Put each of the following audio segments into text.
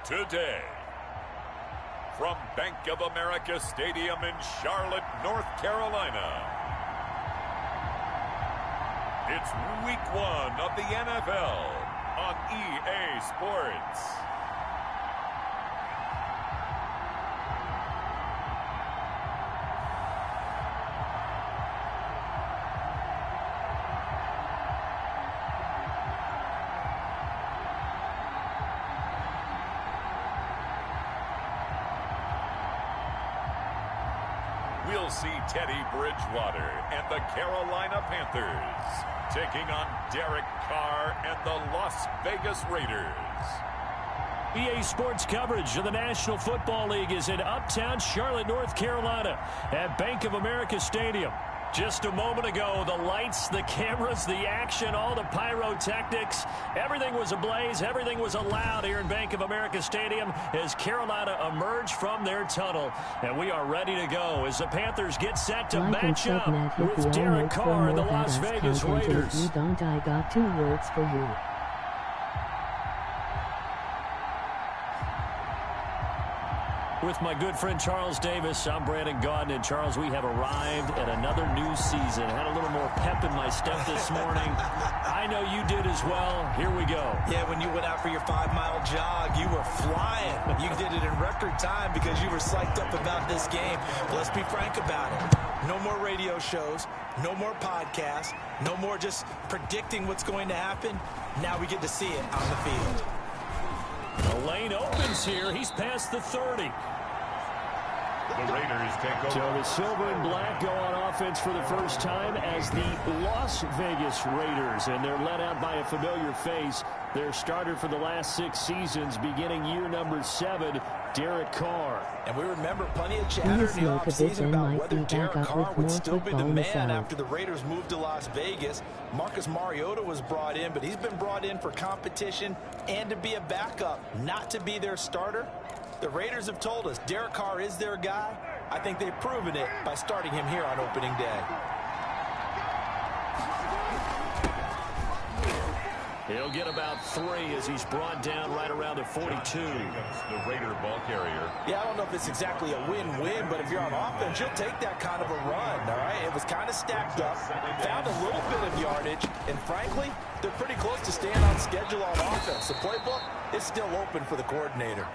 today. From Bank of America Stadium in Charlotte, North Carolina, it's Week 1 of the NFL on EA Sports. We'll see Teddy Bridgewater and the Carolina Panthers taking on Derek Carr and the Las Vegas Raiders. EA Sports coverage of the National Football League is in uptown Charlotte, North Carolina at Bank of America Stadium. Just a moment ago, the lights, the cameras, the action, all the pyrotechnics, everything was ablaze, everything was allowed here in Bank of America Stadium as Carolina emerged from their tunnel. And we are ready to go as the Panthers get set to match up with Derek Carr and the Las Vegas Raiders. If you don't, I got 2 words for you. With my good friend Charles Davis, I'm Brandon Gaudin. And Charles, we have arrived at another new season. Had a little more pep in my step this morning. I know you did as well. Here we go. Yeah, when you went out for your 5-mile jog, you were flying. You did it in record time because you were psyched up about this game. Let's be frank about it. No more radio shows, no more podcasts, no more just predicting what's going to happen. Now we get to see it on the field. The lane opens here. He's past the 30. The Raiders take over. So the silver and black go on offense for the first time as the Las Vegas Raiders. And they're led out by a familiar face. Their starter for the last 6 seasons, beginning year number 7, Derek Carr. And we remember plenty of chatter in the offseason about whether Derek Carr would still be the man after the Raiders moved to Las Vegas. Marcus Mariota was brought in, but he's been brought in for competition and to be a backup, not to be their starter. The Raiders have told us Derek Carr is their guy. I think they've proven it by starting him here on opening day. He'll get about 3 as he's brought down right around the 42. The Raider ball carrier. Yeah, I don't know if it's exactly a win-win, but if you're on offense, you'll take that kind of a run, all right? It was kind of stacked up, found a little bit of yardage, and frankly, they're pretty close to staying on schedule on offense. The playbook is still open for the coordinator.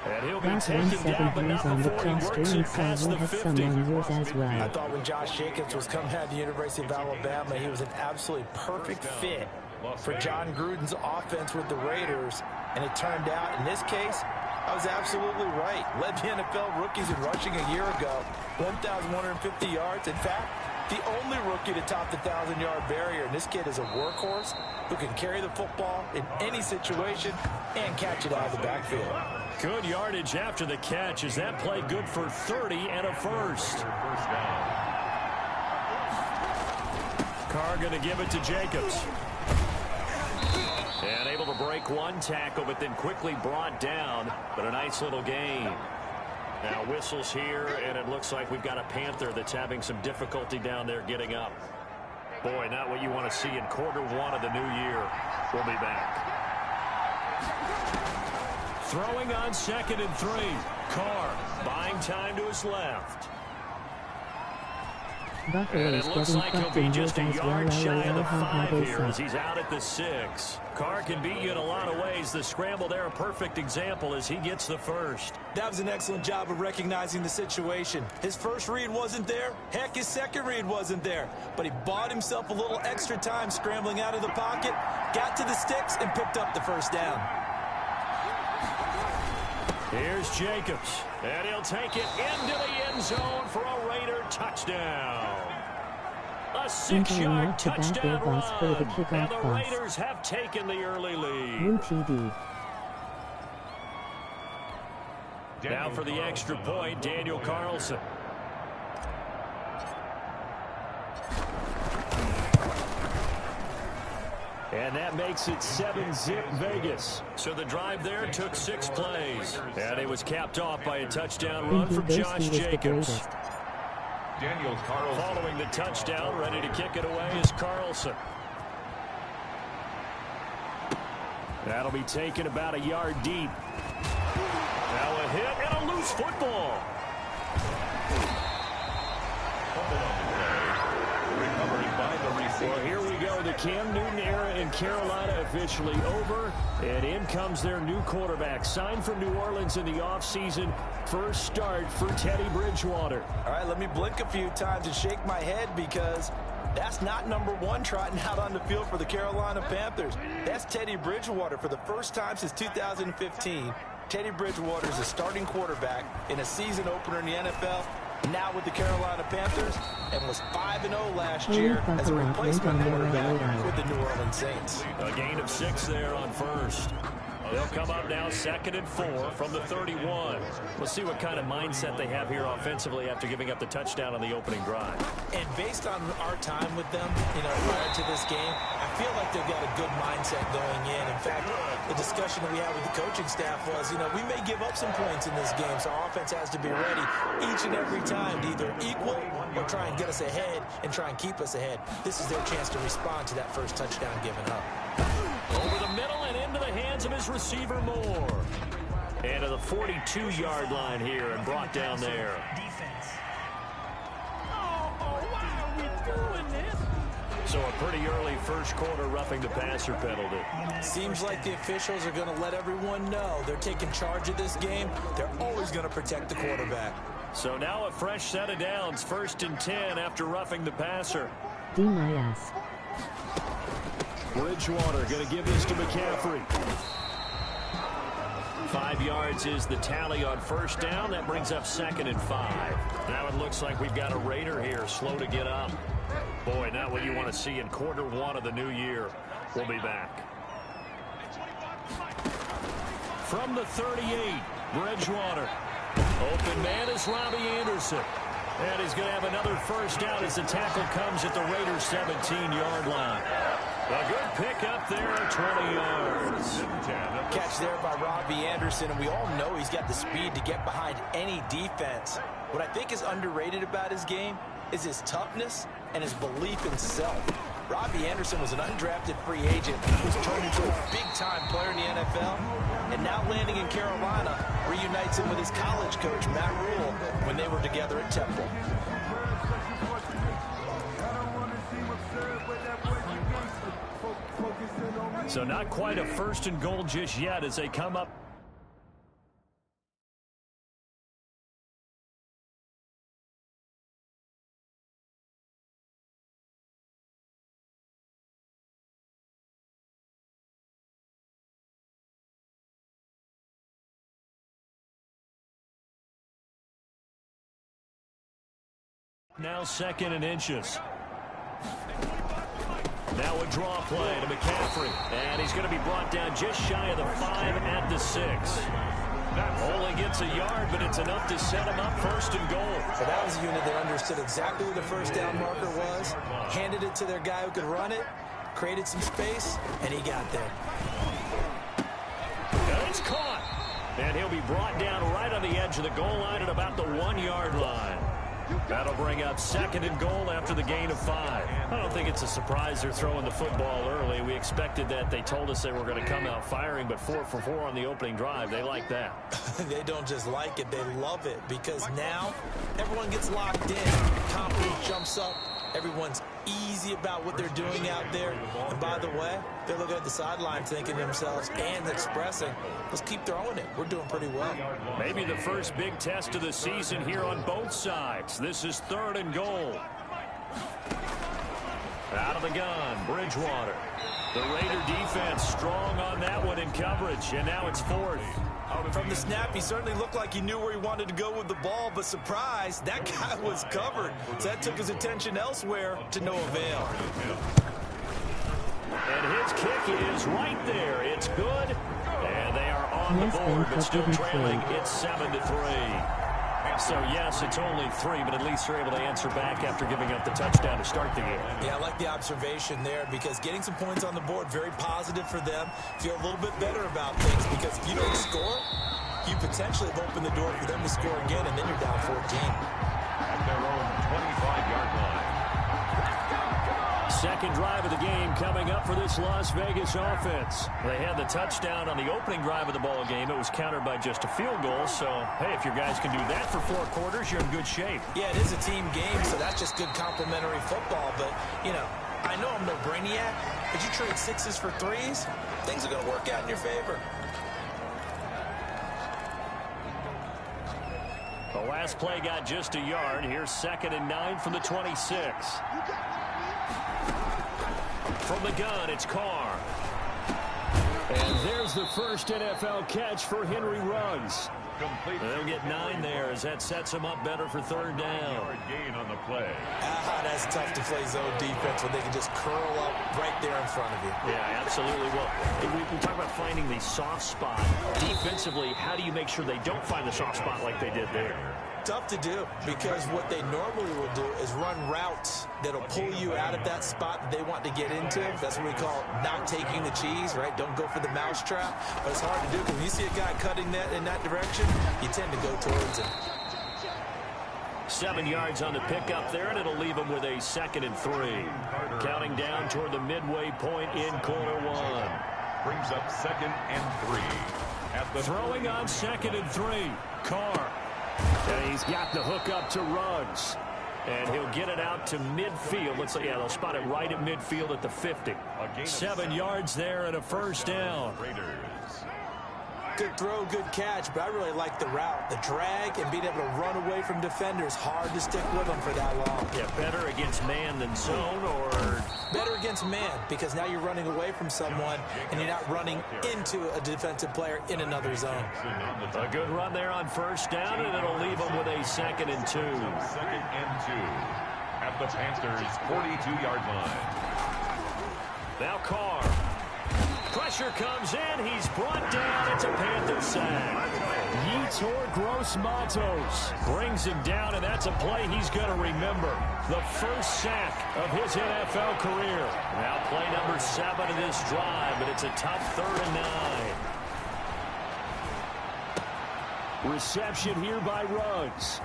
And he'll be taken down, but not before he works it past the 50. I thought when Josh Jacobs was coming out of the University of Alabama, he was an absolutely perfect fit for John Gruden's offense with the Raiders. And it turned out, in this case, I was absolutely right. Led the NFL rookies in rushing a year ago, 1,150 yards. In fact, the only rookie to top the 1,000-yard barrier. And this kid is a workhorse who can carry the football in any situation and catch it out of the backfield. Good yardage after the catch as that play good for 30 and a first. Carr going to give it to Jacobs. And able to break one tackle, but then quickly brought down. But a nice little gain. Now whistles here, and it looks like we've got a Panther that's having some difficulty down there getting up. Boy, not what you want to see in quarter 1 of the new year. We'll be back. Throwing on 2nd and 3. Carr buying time to his left. And it looks like he'll be just a yard shy of the 5 here as he's out at the 6. Carr can beat you in a lot of ways. The scramble there, a perfect example as he gets the first. That was an excellent job of recognizing the situation. His first read wasn't there. Heck, his second read wasn't there. But he bought himself a little extra time scrambling out of the pocket, got to the sticks, and picked up the first down. Here's Jacobs, and he'll take it into the end zone for a Raider touchdown. A 6-yard touchdown run, and the Raiders have taken the early lead. Now for the extra point, Daniel Carlson. And that makes it 7-zip Vegas. So the drive there took 6 plays. And it was capped off by a touchdown run from Josh Jacobs. Daniel Carlson. Following the touchdown, ready to kick it away is Carlson. That'll be taken about a yard deep. Now a hit and a loose football. Well, here we go. The Cam Newton era in Carolina officially over. And in comes their new quarterback. Signed from New Orleans in the offseason. First start for Teddy Bridgewater. All right, let me blink a few times and shake my head because that's not number one trotting out on the field for the Carolina Panthers. That's Teddy Bridgewater for the first time since 2015. Teddy Bridgewater is a starting quarterback in a season opener in the NFL. Now with the Carolina Panthers, and was 5-0 last year as a replacement quarterback with the New Orleans Saints. A gain of 6 there on first. They'll come up now 2nd and 4 from the 31. We'll see what kind of mindset they have here offensively after giving up the touchdown on the opening drive. And based on our time with them, prior to this game, I feel like they've got a good mindset going in. In fact, the discussion that we had with the coaching staff was, we may give up some points in this game, so our offense has to be ready each and every time to either equal or try and get us ahead and try and keep us ahead. This is their chance to respond to that first touchdown given up. Over the middle and into the hands of his receiver Moore. And to the 42-yard line here and brought down there. So a pretty early first quarter roughing the passer penalty. Seems like the officials are going to let everyone know they're taking charge of this game. They're always going to protect the quarterback. So now a fresh set of downs, 1st and 10 after roughing the passer. D-my-ass. Bridgewater going to give this to McCaffrey. 5 yards is the tally on first down. That brings up 2nd and 5. Now it looks like we've got a Raider here, slow to get up. Boy, not what you want to see in quarter 1 of the new year. We'll be back. From the 38, Bridgewater. Open man is Robbie Anderson. And he's going to have another first down as the tackle comes at the Raiders' 17-yard line. A good pickup there at 20 yards. Catch there by Robbie Anderson, and we all know he's got the speed to get behind any defense. What I think is underrated about his game is his toughness and his belief in self. Robbie Anderson was an undrafted free agent who's turned into a big-time player in the NFL, and now landing in Carolina reunites him with his college coach, Matt Rule, when they were together at Temple. So not quite a 1st and goal just yet as they come up. Now 2nd and inches. Now a draw play to McCaffrey. And he's going to be brought down just shy of the 5 at the 6. Only gets a yard, but it's enough to set him up 1st and goal. So that was a unit that understood exactly where the first down marker was, handed it to their guy who could run it, created some space, and he got there. And it's caught. And he'll be brought down right on the edge of the goal line at about the 1-yard line. That'll bring up 2nd and goal after the gain of 5. I don't think it's a surprise they're throwing the football early. We expected that. They told us they were going to come out firing, but 4 for 4 on the opening drive. They like that. They don't just like it, they love it, because now everyone gets locked in. Confidence jumps up. Everyone's easy about what they're doing out there. And by the way, they're looking at the sideline thinking to themselves and expressing, let's keep throwing it. We're doing pretty well. Maybe the first big test of the season here on both sides. This is 3rd and goal. Out of the gun, Bridgewater. The Raider defense strong on that one in coverage, and now it's 4th. From the snap, he certainly looked like he knew where he wanted to go with the ball, but surprise, that guy was covered. So that took his attention elsewhere to no avail. And his kick is right there. It's good. And they are on the board, but still trailing. It's 7-3. So, yes, it's only 3, but at least they're able to answer back after giving up the touchdown to start the game. Yeah, I like the observation there because getting some points on the board, very positive for them. Feel a little bit better about things because if you don't score, you potentially have opened the door for them to score again, and then you're down 14. At their own 25-yard line. Second drive of the game coming up for this Las Vegas offense. They had the touchdown on the opening drive of the ball game. It was countered by just a field goal. So, hey, if your guys can do that for 4 quarters, you're in good shape. Yeah, it is a team game, so that's just good complementary football. But, you know, I know I'm no brainiac, but you trade 6s for 3s, things are going to work out in your favor. The last play got just a yard. Here's 2nd and 9 from the 26. From the gun, it's Carr. And there's the first NFL catch for Henry Ruggs. They'll get 9 there as that sets them up better for 3rd down. Gain on the play. That's tough to play zone defense when they can just curl up right there in front of you. Yeah, absolutely. Well, we talk about finding the soft spot. Defensively, how do you make sure they don't find the soft spot like they did there? Tough to do because what they normally will do is run routes that'll pull you out of that spot that they want to get into. That's what we call not taking the cheese, right? Don't go for the mousetrap. But it's hard to do because when you see a guy cutting that in that direction, you tend to go towards him. 7 yards on the pickup there, and it'll leave them with a 2nd and 3. Counting down toward the midway point in quarter 1. Brings up 2nd and 3. At the throwing on 2nd and 3. Carr. And he's got the hook up to Ruggs. And he'll get it out to midfield. Let's say, yeah, they'll spot it right at midfield at the 50. 7 yards there and a 1st down. Good throw, good catch, but I really like the route. The drag and being able to run away from defenders. Hard to stick with them for that long. Yeah, better against man than zone, or? Better against man, because now you're running away from someone and you're not running into a defensive player in another zone. A good run there on 1st down, and it'll leave them with a 2nd and 2. 2nd and 2 at the Panthers' 42-yard line. Now Carr. Pressure comes in. He's brought down. It's a Panther sack. Yetur Gross-Matos brings him down, and that's a play he's going to remember. The first sack of his NFL career. Now play number 7 of this drive, but it's a tough 3rd and 9. Reception here by Ruggs.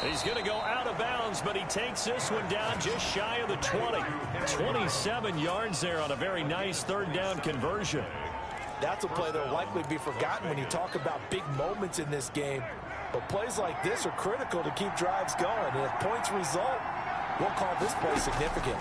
He's going to go out of bounds, but he takes this one down just shy of the 20. 27 yards there on a very nice 3rd down conversion. That's a play that will likely be forgotten when you talk about big moments in this game. But plays like this are critical to keep drives going. And if points result, we'll call this play significant.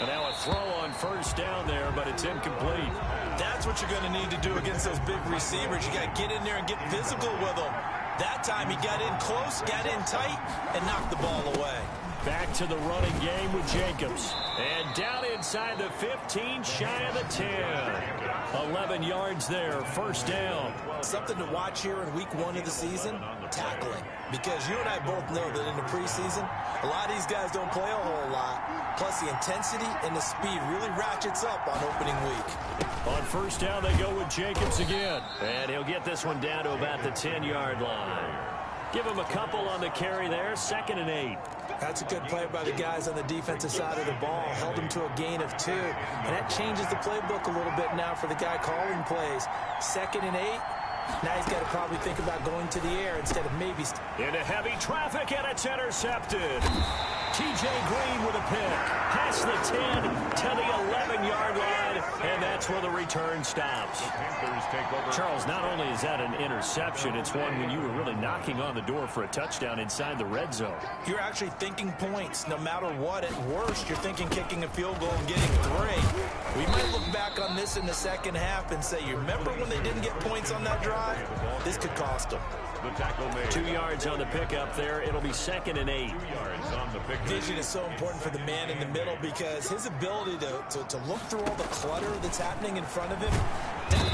And now a throw on 1st down there, but it's incomplete. That's what you're going to need to do against those big receivers. You got to get in there and get physical with them. That time he got in close, got in tight, and knocked the ball away. Back to the running game with Jacobs. And down inside the 15, shy of the 10. 11 yards there, 1st down. Something to watch here in week 1 of the season, tackling. Because you and I both know that in the preseason, a lot of these guys don't play a whole lot. Plus the intensity and the speed really ratchets up on opening week. On 1st down, they go with Jacobs again. And he'll get this one down to about the 10-yard line. Give him a couple on the carry there, 2nd and 8. That's a good play by the guys on the defensive side of the ball. Held him to a gain of 2. And that changes the playbook a little bit now for the guy calling plays. 2nd and 8. Now he's got to probably think about going to the air instead of maybe. Into heavy traffic, and it's intercepted. T.J. Green with a pick. Past the 10 to the 11-yard line, and that's where the return stops. Charles, not only is that an interception, it's one when you were really knocking on the door for a touchdown inside the red zone. You're actually thinking points no matter what. At worst, you're thinking kicking a field goal and getting 3. We might look back on this in the second half and say, you remember when they didn't get points on that drive? This could cost them. The tackle made. 2 yards on the pickup there. It'll be 2nd and 8. 2 yards on the pickup. Vision is so important for the man in the middle because his ability to look through all the clutter that's happening in front of him.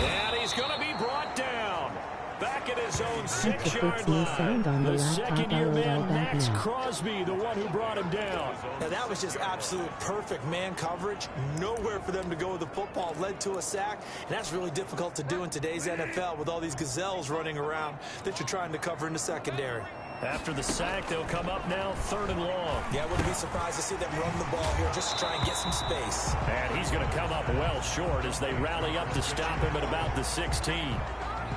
And he's going to be brought down. Back at his own 6-yard line. The second-year man, Max Crosby, the one who brought him down. Now, that was just absolute perfect man coverage. Nowhere for them to go with the football. Led to a sack. And that's really difficult to do in today's NFL with all these gazelles running around that you're trying to cover in the secondary. After the sack, they'll come up now 3rd and long. Yeah, I wouldn't be surprised to see them run the ball here just to try and get some space. And he's going to come up well short as they rally up to stop him at about the 16.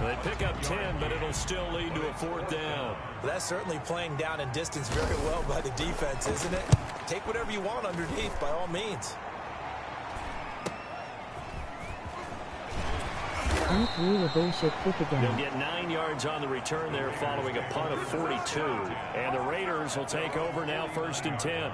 They pick up 10, but it'll still lead to a 4th down. That's certainly playing down in distance very well by the defense, isn't it? Take whatever you want underneath, by all means. I threw a bullshit kick again. They'll get 9 yards on the return there following a punt of 42. And the Raiders will take over now 1st and 10.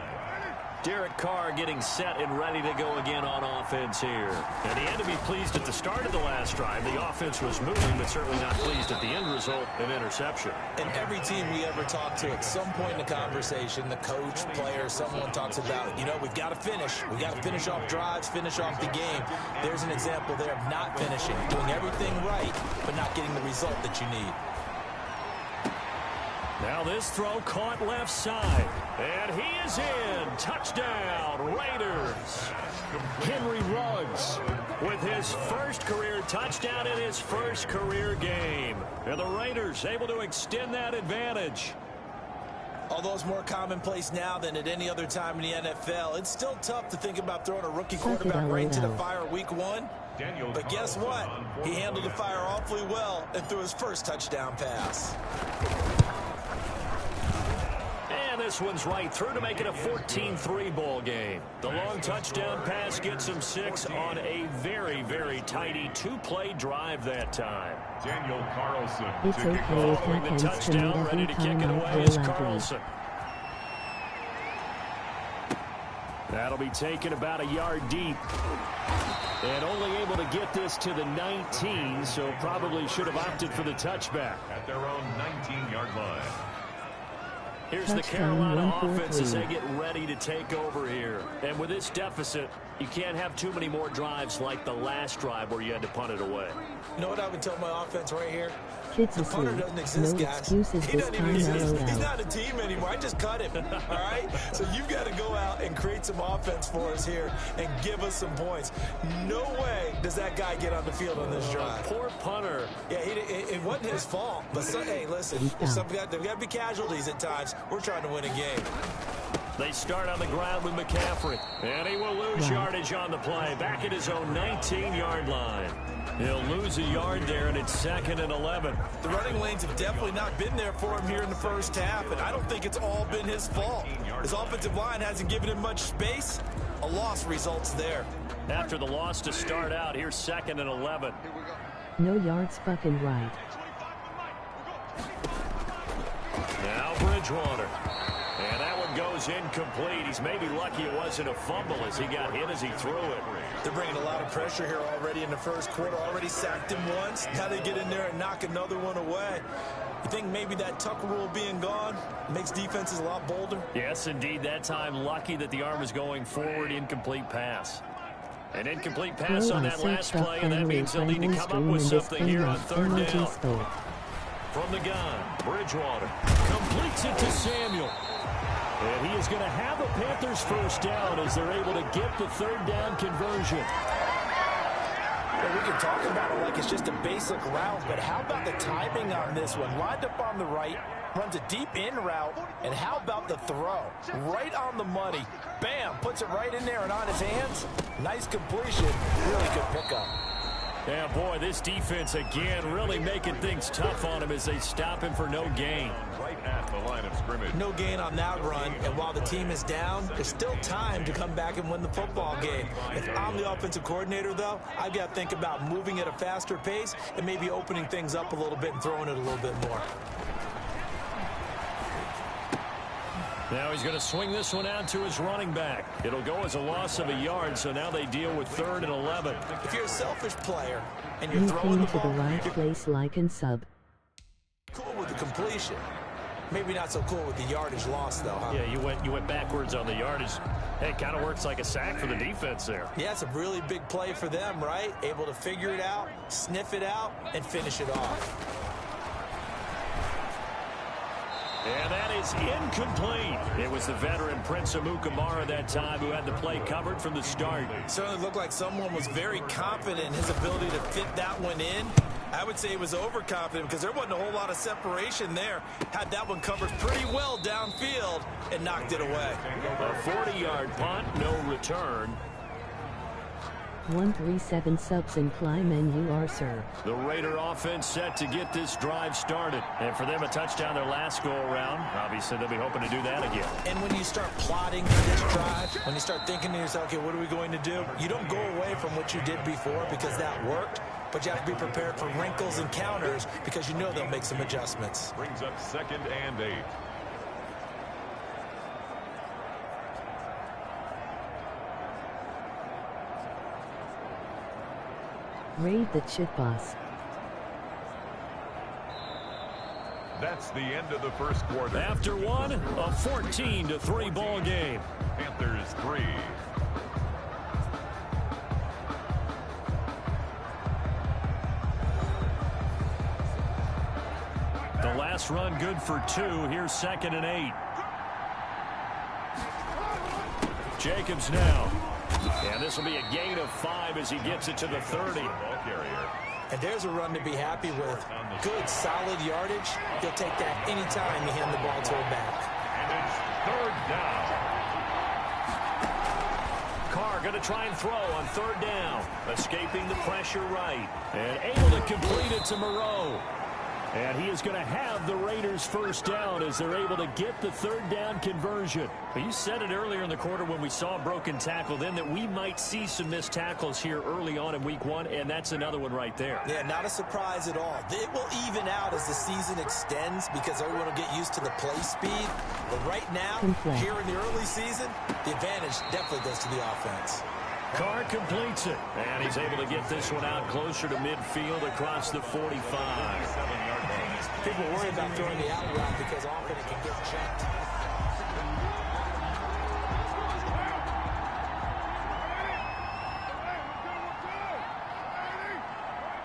Derek Carr getting set and ready to go again on offense here. And he had to be pleased at the start of the last drive. The offense was moving, but certainly not pleased at the end result, an interception. And every team we ever talk to, at some point in the conversation, the coach, player, someone talks about, you know, we've got to finish. We've got to finish off drives, finish off the game. There's an example there of not finishing, doing everything right, but not getting the result that you need. Now this throw caught left side. And he is in. Touchdown, Raiders. Henry Ruggs with his first career touchdown in his first career game. And the Raiders able to extend that advantage. Although it's more commonplace now than at any other time in the NFL, it's still tough to think about throwing a rookie quarterback right into the fire week 1. But guess what? He handled the fire awfully well and threw his first touchdown pass. This one's right through to make it a 14-3 ball game. The long touchdown pass gets him 6 on a very, very tidy 2-play drive that time. Daniel Carlson. It's okay if Following the happens to me touchdown, ready every to kick time it I away play is like Carlson. That'll be taken about a yard deep. And only able to get this to the 19, so probably should have opted for the touchback. At their own 19-yard line. Here's the Carolina offense as they get ready to take over here. And with this deficit, you can't have too many more drives like the last drive where you had to punt it away. You know what I would tell my offense right here? Kids The punter asleep. doesn't exist, No guys. excuses He this doesn't even time, exist. LOL. He's not a team anymore. I just cut him. All right? So you've got to go out and create some offense for us here and give us some points. No way does that guy get on the field on this drive. Poor punter. Yeah, it wasn't his fault. But, hey, listen, there's got to be casualties at times. We're trying to win a game. They start on the ground with McCaffrey. And he will lose yardage on the play. Back at his own 19-yard line. He'll lose a yard there, and it's 2nd and 11. The running lanes have definitely not been there for him here in the first half, and I don't think it's all been his fault. His offensive line hasn't given him much space. A loss results there. After the loss to start out, here's 2nd and 11. No yards fucking right. Now Bridgewater. And that one goes incomplete. He's maybe lucky it wasn't a fumble as he got hit as he threw it. They're bringing a lot of pressure here already in the first quarter. Already sacked him once. Now they get in there and knock another one away. You think maybe that Tucker rule being gone makes defenses a lot bolder? Yes, indeed. That time lucky that the arm is going forward. Incomplete pass. An incomplete pass on that last play, and that means they'll need to come up with something here on 3rd down. From the gun, Bridgewater completes it to Samuel. And he is going to have a Panthers first down as they're able to get the 3rd down conversion. Well, we can talk about it like it's just a basic route, but how about the timing on this one? Lined up on the right, runs a deep in route, and how about the throw? Right on the money. Bam, puts it right in there and on his hands. Nice completion. Really good pickup. Yeah, boy, this defense again really making things tough on him as they stop him for no gain. Right at the line of scrimmage. No gain on that run, and while the team is down, there's still time to come back and win the football game. If I'm the offensive coordinator, though, I've got to think about moving at a faster pace and maybe opening things up a little bit and throwing it a little bit more. Now he's going to swing this one out to his running back. It'll go as a loss of a yard, so now they deal with 3rd and 11. If you're a selfish player and you're You throwing the came to ball, the right place, like and sub. cool with the completion. Maybe not so cool with the yardage loss, though, huh? Yeah, you went backwards on the yardage. Hey, it kind of works like a sack for the defense there. Yeah, it's a really big play for them, right? Able to figure it out, sniff it out, and finish it off. And that is incomplete. It was the veteran Prince Amukamara that time who had the play covered from the start. It certainly looked like someone was very confident in his ability to fit that one in. I would say he was overconfident because there wasn't a whole lot of separation there. Had that one covered pretty well downfield and knocked it away. A 40-yard punt, no return. 137 subs and climb and you are sir. The Raider offense set to get this drive started. And for them, a touchdown their last go-around. Obviously, they'll be hoping to do that again. And when you start plotting for this drive, when you start thinking to yourself, okay, what are we going to do? You don't go away from what you did before because that worked, but you have to be prepared for wrinkles and counters because you know they'll make some adjustments. Brings up 2nd and 8. Raid the shit boss. That's the end of the first quarter. After one, a 14-3 ball game. Panthers 3. The last run good for 2. Here's 2nd and 8. Jacobs now. And this will be a gain of 5 as he gets it to the 30. Ball carrier. And there's a run to be happy with. Good, solid yardage. He'll take that anytime you hand the ball to him back. And it's 3rd down. Carr going to try and throw on 3rd down. Escaping the pressure right. And able to complete it to Moreau. And he is going to have the Raiders first down as they're able to get the 3rd down conversion. But you said it earlier in the quarter when we saw a broken tackle then that we might see some missed tackles here early on in week 1, and that's another one right there. Yeah, not a surprise at all. It will even out as the season extends because everyone will get used to the play speed. But right now, here in the early season, the advantage definitely goes to the offense. Carr completes it, and he's able to get this one out closer to midfield across the 45. People worry about throwing the out route because often it can get checked.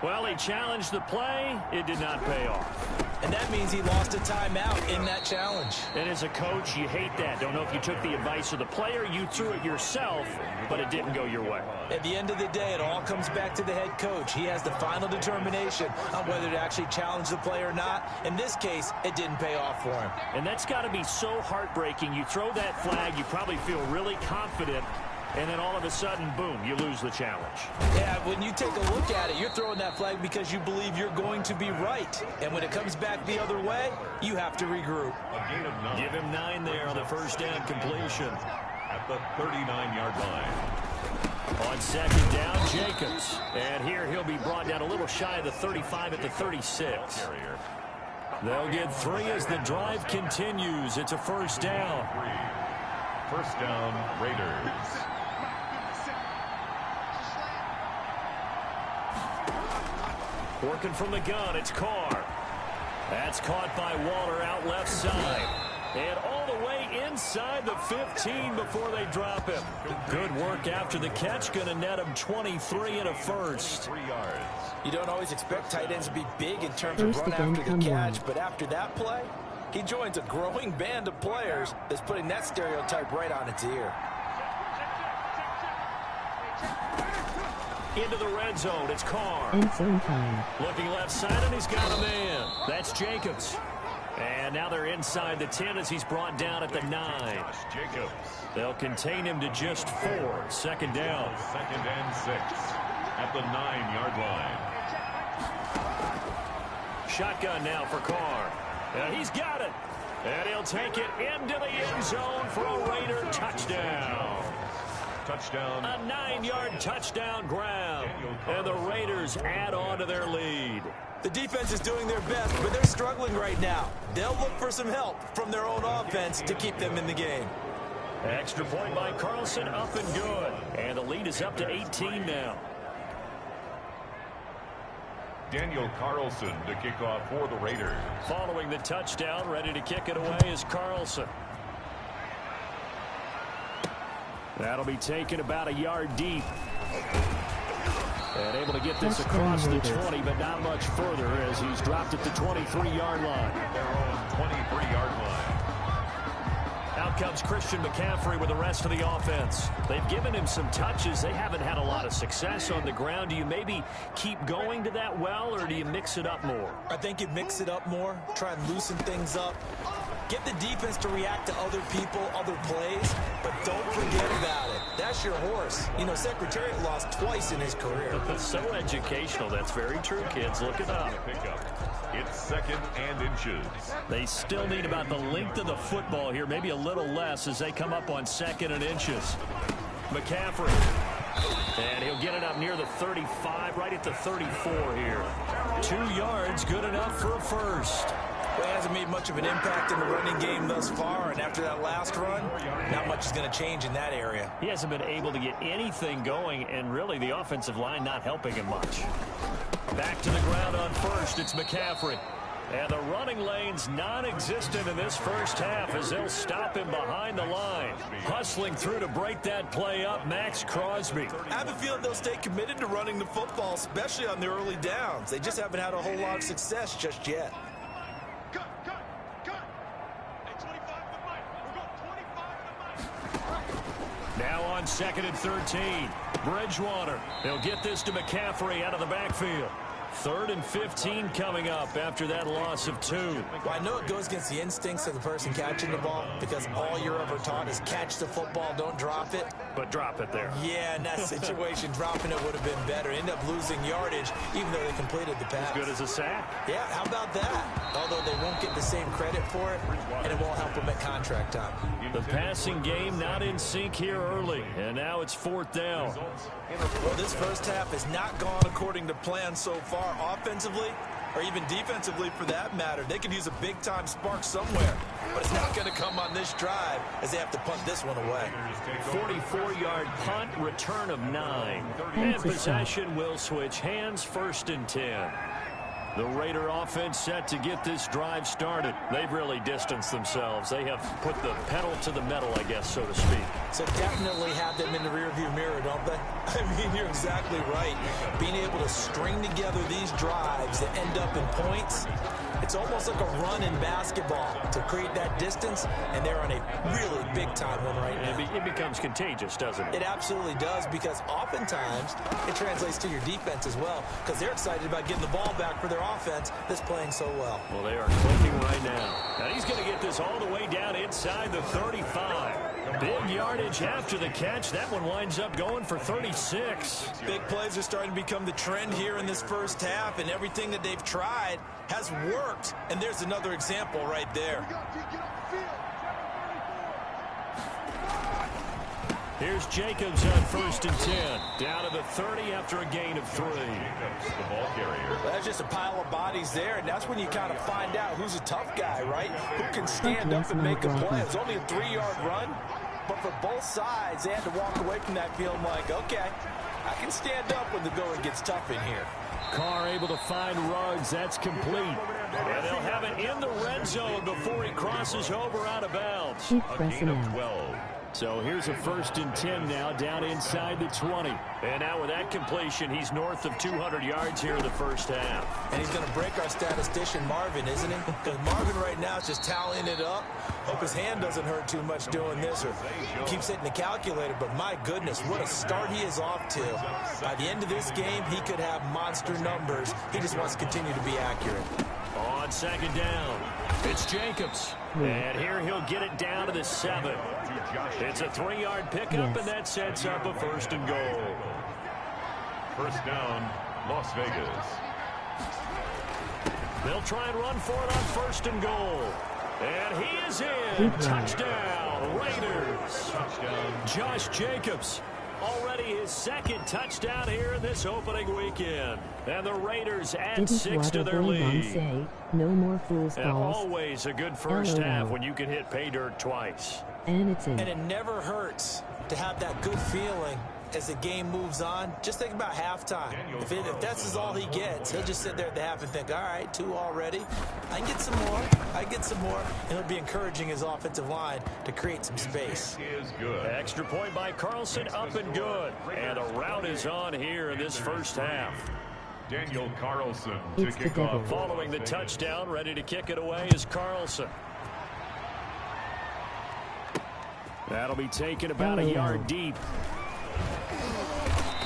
Well, he challenged the play. It did not pay off. And that means he lost a timeout in that challenge. And as a coach, you hate that. Don't know if you took the advice of the player, you threw it yourself, but it didn't go your way. At the end of the day, it all comes back to the head coach. He has the final determination on whether to actually challenge the play or not. In this case, it didn't pay off for him. And that's got to be so heartbreaking. You throw that flag, you probably feel really confident, and then all of a sudden, boom, you lose the challenge. Yeah, when you take a look at it, you're throwing that flag because you believe you're going to be right. And when it comes back the other way, you have to regroup. A gain of 9. Give him 9 there on the first down completion. At the 39-yard line. On 2nd down, Jacobs. And here he'll be brought down a little shy of the 35 at the 36. They'll get 3 as the drive continues. It's a first down. 3. First down, Raiders. Working from the gun, it's Carr. That's caught by Waller out left side. And all the way inside the 15 before they drop him. Good work after the catch. Going to net him 23 and a first. 3 yards. You don't always expect tight ends to be big in terms of run after the catch, but after that play, he joins a growing band of players that's putting that stereotype right on its ear. Into the red zone, it's Carr. End zone time. Looking left side, and he's got a man. That's Jacobs. And now they're inside the 10 as he's brought down at the 9. Jacobs. They'll contain him to just 4. Second down. 2nd and 6. At the 9-yard line. Shotgun now for Carr. And he's got it. And he'll take it into the end zone for a Raider touchdown. Touchdown. A 9-yard touchdown grab. And the Raiders add on to their lead. The defense is doing their best, but they're struggling right now. They'll look for some help from their own offense to keep them in the game. Extra point by Carlson, up and good. And the lead is up to 18 now. Daniel Carlson to kick off for the Raiders. Following the touchdown, ready to kick it away is Carlson. That'll be taken about a yard deep. And able to get this across the 20, but not much further as he's dropped at the 23-yard line. Their own 23-yard line. Out comes Christian McCaffrey with the rest of the offense. They've given him some touches. They haven't had a lot of success on the ground. Do you maybe keep going to that well, or do you mix it up more? I think you mix it up more, try and loosen things up. Get the defense to react to other people, other plays, but don't forget about it. That's your horse. You know, Secretariat lost twice in his career. So educational. That's very true, kids. Look it up. It's 2nd and inches. They still need about the length of the football here, maybe a little less as they come up on 2nd and inches. McCaffrey. And he'll get it up near the 35, right at the 34 here. 2 yards, good enough for a first. Well, he hasn't made much of an impact in the running game thus far, and after that last run, not much is going to change in that area. He hasn't been able to get anything going, and really the offensive line not helping him much. Back to the ground on first, it's McCaffrey. And the running lane's non-existent in this first half as they'll stop him behind the line. Hustling through to break that play up, Max Crosby. I have a feeling they'll stay committed to running the football, especially on the early downs. They just haven't had a whole lot of success just yet. Now on 2nd and 13. Bridgewater. He'll get this to McCaffrey out of the backfield. 3rd and 15 coming up after that loss of 2. Well, I know it goes against the instincts of the person catching the ball because all you're ever taught is catch the football, don't drop it. But drop it there. Yeah, in that situation, dropping it would have been better. End up losing yardage even though they completed the pass. As good as a sack. Yeah, how about that? Although they won't get the same credit for it, and it won't help them at contract time. The passing game not in sync here early, and now it's 4th down. Well, this first half has not gone according to plan so far offensively or even defensively for that matter. They could use a big-time spark somewhere, but it's not going to come on this drive as they have to punt this one away. 44-yard punt, return of 9. And possession will switch hands, 1st and 10. The Raider offense set to get this drive started. They've really distanced themselves. They have put the pedal to the metal, I guess, so to speak. So definitely have them in the rearview mirror, don't they? I mean, you're exactly right. Being able to string together these drives that end up in points, it's almost like a run in basketball to create that distance, and they're on a really big-time one right now. It becomes contagious, doesn't it? It absolutely does, because oftentimes it translates to your defense as well, because they're excited about getting the ball back for their offense that's playing so well. Well, they are clicking right now. Now he's going to get this all the way down inside the 35. Big yardage after the catch. That one winds up going for 36. Big plays are starting to become the trend here in this first half, and everything that they've tried has worked. And there's another example right there. Here's Jacobs on 1st and 10. Down to the 30 after a gain of 3. The ball carrier. Well, that's just a pile of bodies there, and that's when you kind of find out who's a tough guy, right? Who can stand up and make a play. It was only a 3-yard run, but for both sides, they had to walk away from that feeling like, okay, I can stand up when the going gets tough in here. Carr able to find Ruggs. That's complete. And they'll have it in the red zone before he crosses over out of bounds. Keep A pressing gain of on. 12. So here's a 1st and 10 now down inside the 20. And now with that completion, he's north of 200 yards here in the first half. And he's going to break our statistician Marvin, isn't he? Because Marvin right now is just tallying it up. Hope his hand doesn't hurt too much doing this or keeps hitting the calculator. But my goodness, what a start he is off to. By the end of this game, he could have monster numbers. He just wants to continue to be accurate. On 2nd down, it's Jacobs. And here he'll get it down to the 7. It's a 3-yard pickup, and that sets up a 1st and goal. First down, Las Vegas. They'll try and run for it on 1st and goal. And he is in. Touchdown, Raiders. Touchdown. Josh Jacobs. Already his 2nd touchdown here in this opening weekend. And the Raiders add Didn't 6 to their lead. say, no more fool's And balls. always a good first LOL. half when you can hit pay dirt twice. And it's in. And it never hurts to have that good feeling as the game moves on. Just think about halftime. If that's all he gets, he'll just sit there at the half and think, all right, 2 already. I can get some more. I get some more. And he'll be encouraging his offensive line to create some space. Is good. Extra point by Carlson, up and good. And a rout is on here in this first half. Daniel Carlson to It's the kick devil. off. Following the touchdown, ready to kick it away is Carlson. That'll be taken about a yard deep.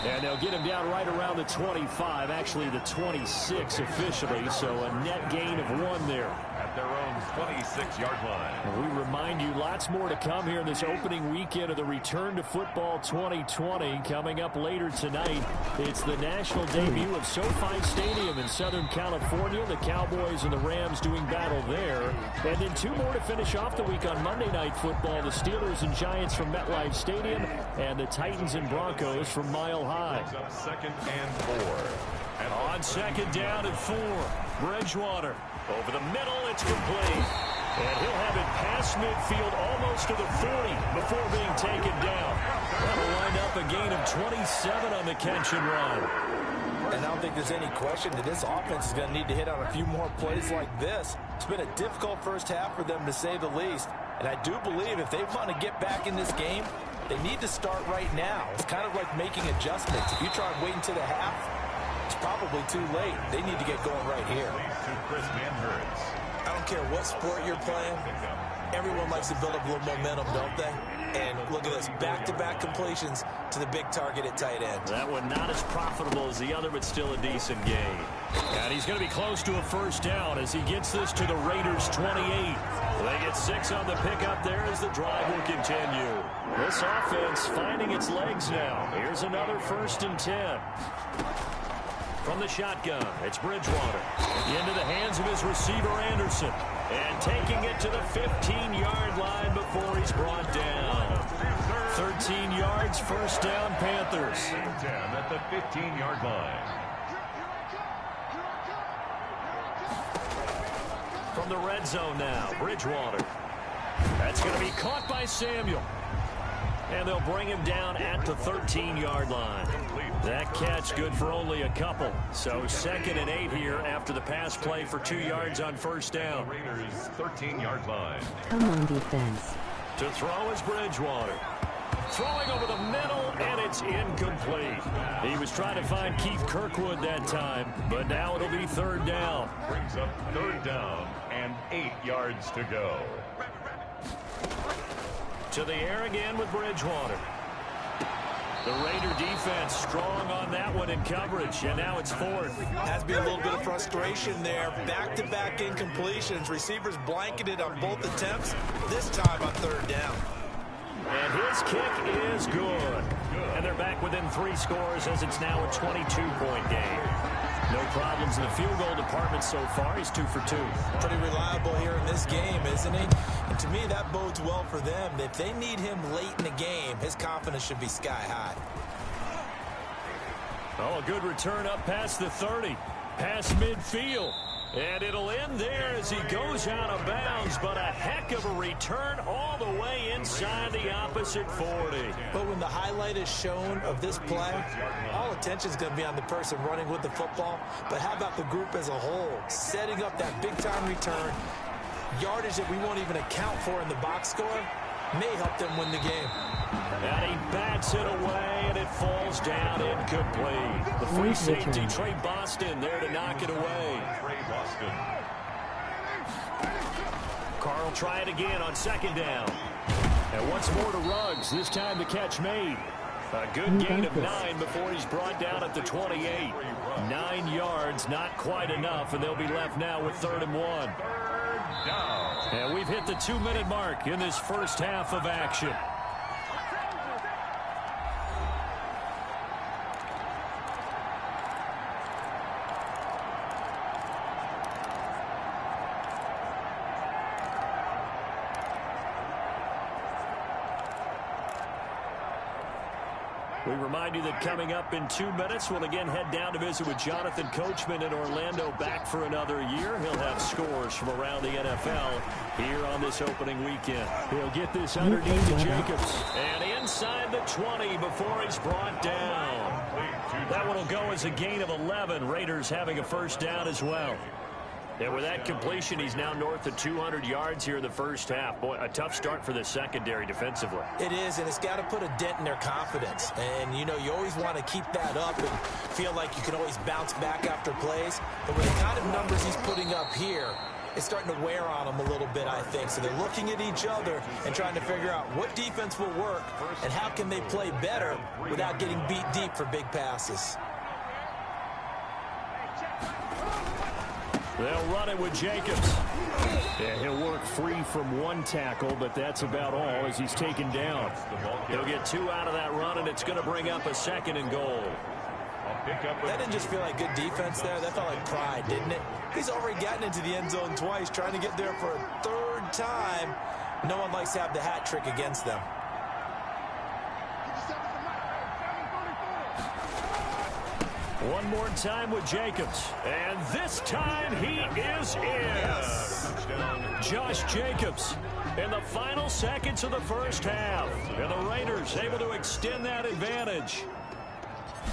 And they'll get him down right around the 25, actually the 26 officially, so a net gain of 1 there. At their own 26-yard line. And we remind you lots more to come here this opening weekend of the Return to Football 2020. Coming up later tonight, it's the national debut of SoFi Stadium in Southern California. The Cowboys and the Rams doing battle there. And then two more to finish off the week on Monday Night Football. The Steelers and Giants from MetLife Stadium and the Titans and Broncos from Mile High. Second and 4. And on second down and 4, Bridgewater. Over the middle, it's complete. And he'll have it past midfield almost to the 40 before being taken down. That'll wind up a gain of 27 on the catch and run. And I don't think there's any question that this offense is going to need to hit on a few more plays like this. It's been a difficult first half for them, to say the least. And I do believe if they want to get back in this game, they need to start right now. It's kind of like making adjustments. If you try and wait until the half, it's probably too late. They need to get going right here. I don't care what sport you're playing. Everyone likes to build up a little momentum, don't they? And look at this, back-to-back completions to the big target at tight end. That one not as profitable as the other, but still a decent gain. And he's going to be close to a first down as he gets this to the Raiders' 28. They get 6 on the pickup there as the drive will continue. This offense finding its legs now. Here's another 1st and 10. From the shotgun, it's Bridgewater. Into the hands of his receiver, Anderson. And taking it to the 15-yard line before he's brought down. 13 yards, first down, Panthers. 10 at the 15-yard line. From the red zone now, Bridgewater. That's going to be caught by Samuel. And they'll bring him down at the 13-yard line. That catch good for only a couple. So 2nd and 8 here after the pass play for 2 yards on first down. Raiders 13-yard line. Come on, defense. To throw is Bridgewater. Throwing over the middle, and it's incomplete. He was trying to find Keith Kirkwood that time, but now it'll be 3rd down. Brings up 3rd down and 8 yards to go. To the air again with Bridgewater. The Raider defense strong on that one in coverage, and now it's 4th. Has been a little bit of frustration there. Back-to-back incompletions. Receivers blanketed on both attempts, this time on 3rd down. And his kick is good. And they're back within 3 scores as it's now a 22-point game. No problems in the field goal department so far. He's 2 for 2. Pretty reliable here in this game, isn't he? And to me, that bodes well for them. If they need him late in the game, his confidence should be sky high. Oh, a good return up past the 30. Past midfield. And it'll end there as he goes out of bounds, but a heck of a return all the way inside the opposite 40. But when the highlight is shown of this play, all attention is going to be on the person running with the football. But how about the group as a whole? Setting up that big-time return, yardage that we won't even account for in the box score, may help them win the game. And he bats it away, and it falls down incomplete. The free safety, Trey Boston, there to knock it away. Trey Boston. Carl try it again on 2nd down. And once more to Ruggs, this time the catch made. A good gain of 9 before he's brought down at the 28. 9 yards, not quite enough, and they'll be left now with 3rd and 1. Down. And we've hit the 2-minute mark in this first half of action. We remind you that coming up in 2 minutes, we'll again head down to visit with Jonathan Coachman in Orlando, back for another year. He'll have scores from around the NFL here on this opening weekend. He'll get this underneath to Jacobs. And inside the 20 before he's brought down. That one will go as a gain of 11. Raiders having a first down as well. And with that completion, he's now north of 200 yards here in the first half. Boy, a tough start for the secondary defensively. It is, and it's got to put a dent in their confidence. And, you know, you always want to keep that up and feel like you can always bounce back after plays. But with the kind of numbers he's putting up here, it's starting to wear on them a little bit, I think. So they're looking at each other and trying to figure out what defense will work and how can they play better without getting beat deep for big passes. They'll run it with Jacobs. Yeah, he'll work free from one tackle, but that's about all as he's taken down. He'll get 2 out of that run, and it's going to bring up a 2nd and goal. That didn't just feel like good defense there. That felt like pride, didn't it? He's already gotten into the end zone twice, trying to get there for a 3rd time. No one likes to have the hat trick against them. One more time with Jacobs. And this time he is in. Yes. Josh Jacobs in the final seconds of the first half. And the Raiders able to extend that advantage.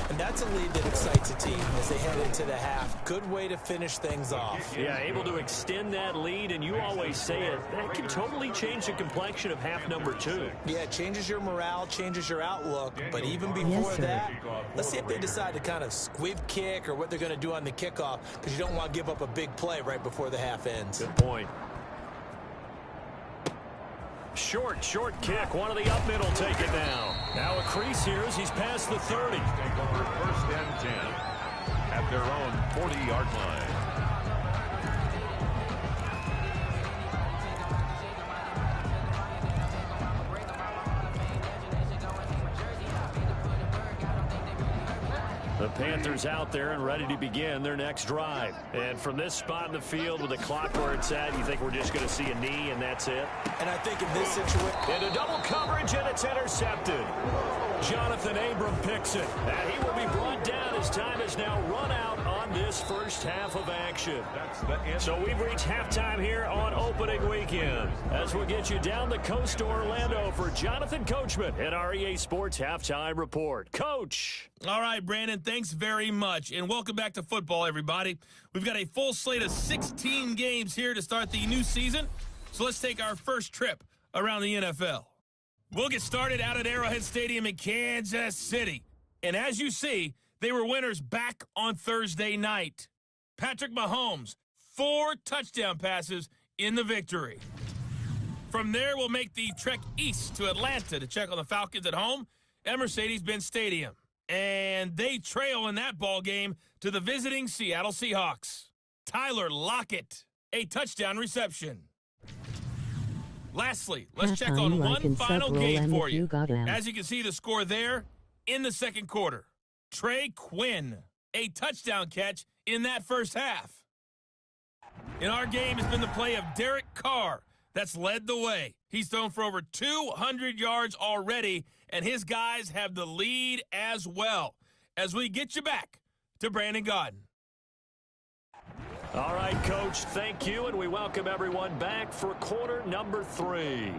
And that's a lead that excites a team as they head into the half. Good way to finish things off. Yeah, able to extend that lead, and you always say it, that can totally change the complexion of half number 2. Yeah, it changes your morale, changes your outlook. But even before that, let's see if they decide to kind of squib kick or what they're going to do on the kickoff, because you don't want to give up a big play right before the half ends. Good point. Short kick. One of the up middle take it now. Now a crease here as he's past the 30. Take over 1st and 10 at their own 40-yard line. The Panthers out there and ready to begin their next drive. And from this spot in the field with the clock where it's at, you think we're just going to see a knee and that's it? And I think in this situation... Into double coverage, and it's intercepted. Jonathan Abram picks it. And he will be brought down as time is now run out on this first half of action. So we've reached halftime here on opening weekend. As we get you down the coast to Orlando for Jonathan Coachman at our EA Sports Halftime Report. Coach. All right, Brandon, thanks very much. And welcome back to football, everybody. We've got a full slate of 16 games here to start the new season. So let's take our first trip around the NFL. We'll get started out at Arrowhead Stadium in Kansas City. And as you see, they were winners back on Thursday night. Patrick Mahomes, 4 touchdown passes in the victory. From there, we'll make the trek east to Atlanta to check on the Falcons at home at Mercedes-Benz Stadium. And they trail in that ball game to the visiting Seattle Seahawks. Tyler Lockett, a touchdown reception. Lastly, let's check on one final game for you. As you can see the score there in the second quarter. Trey Quinn, a touchdown catch in that first half. In our game has been the play of Derek Carr that's led the way. He's thrown for over 200 yards already, and his guys have the lead as well. As we get you back to Brandon Gaudin. All right, Coach, thank you, and we welcome everyone back for quarter number 3.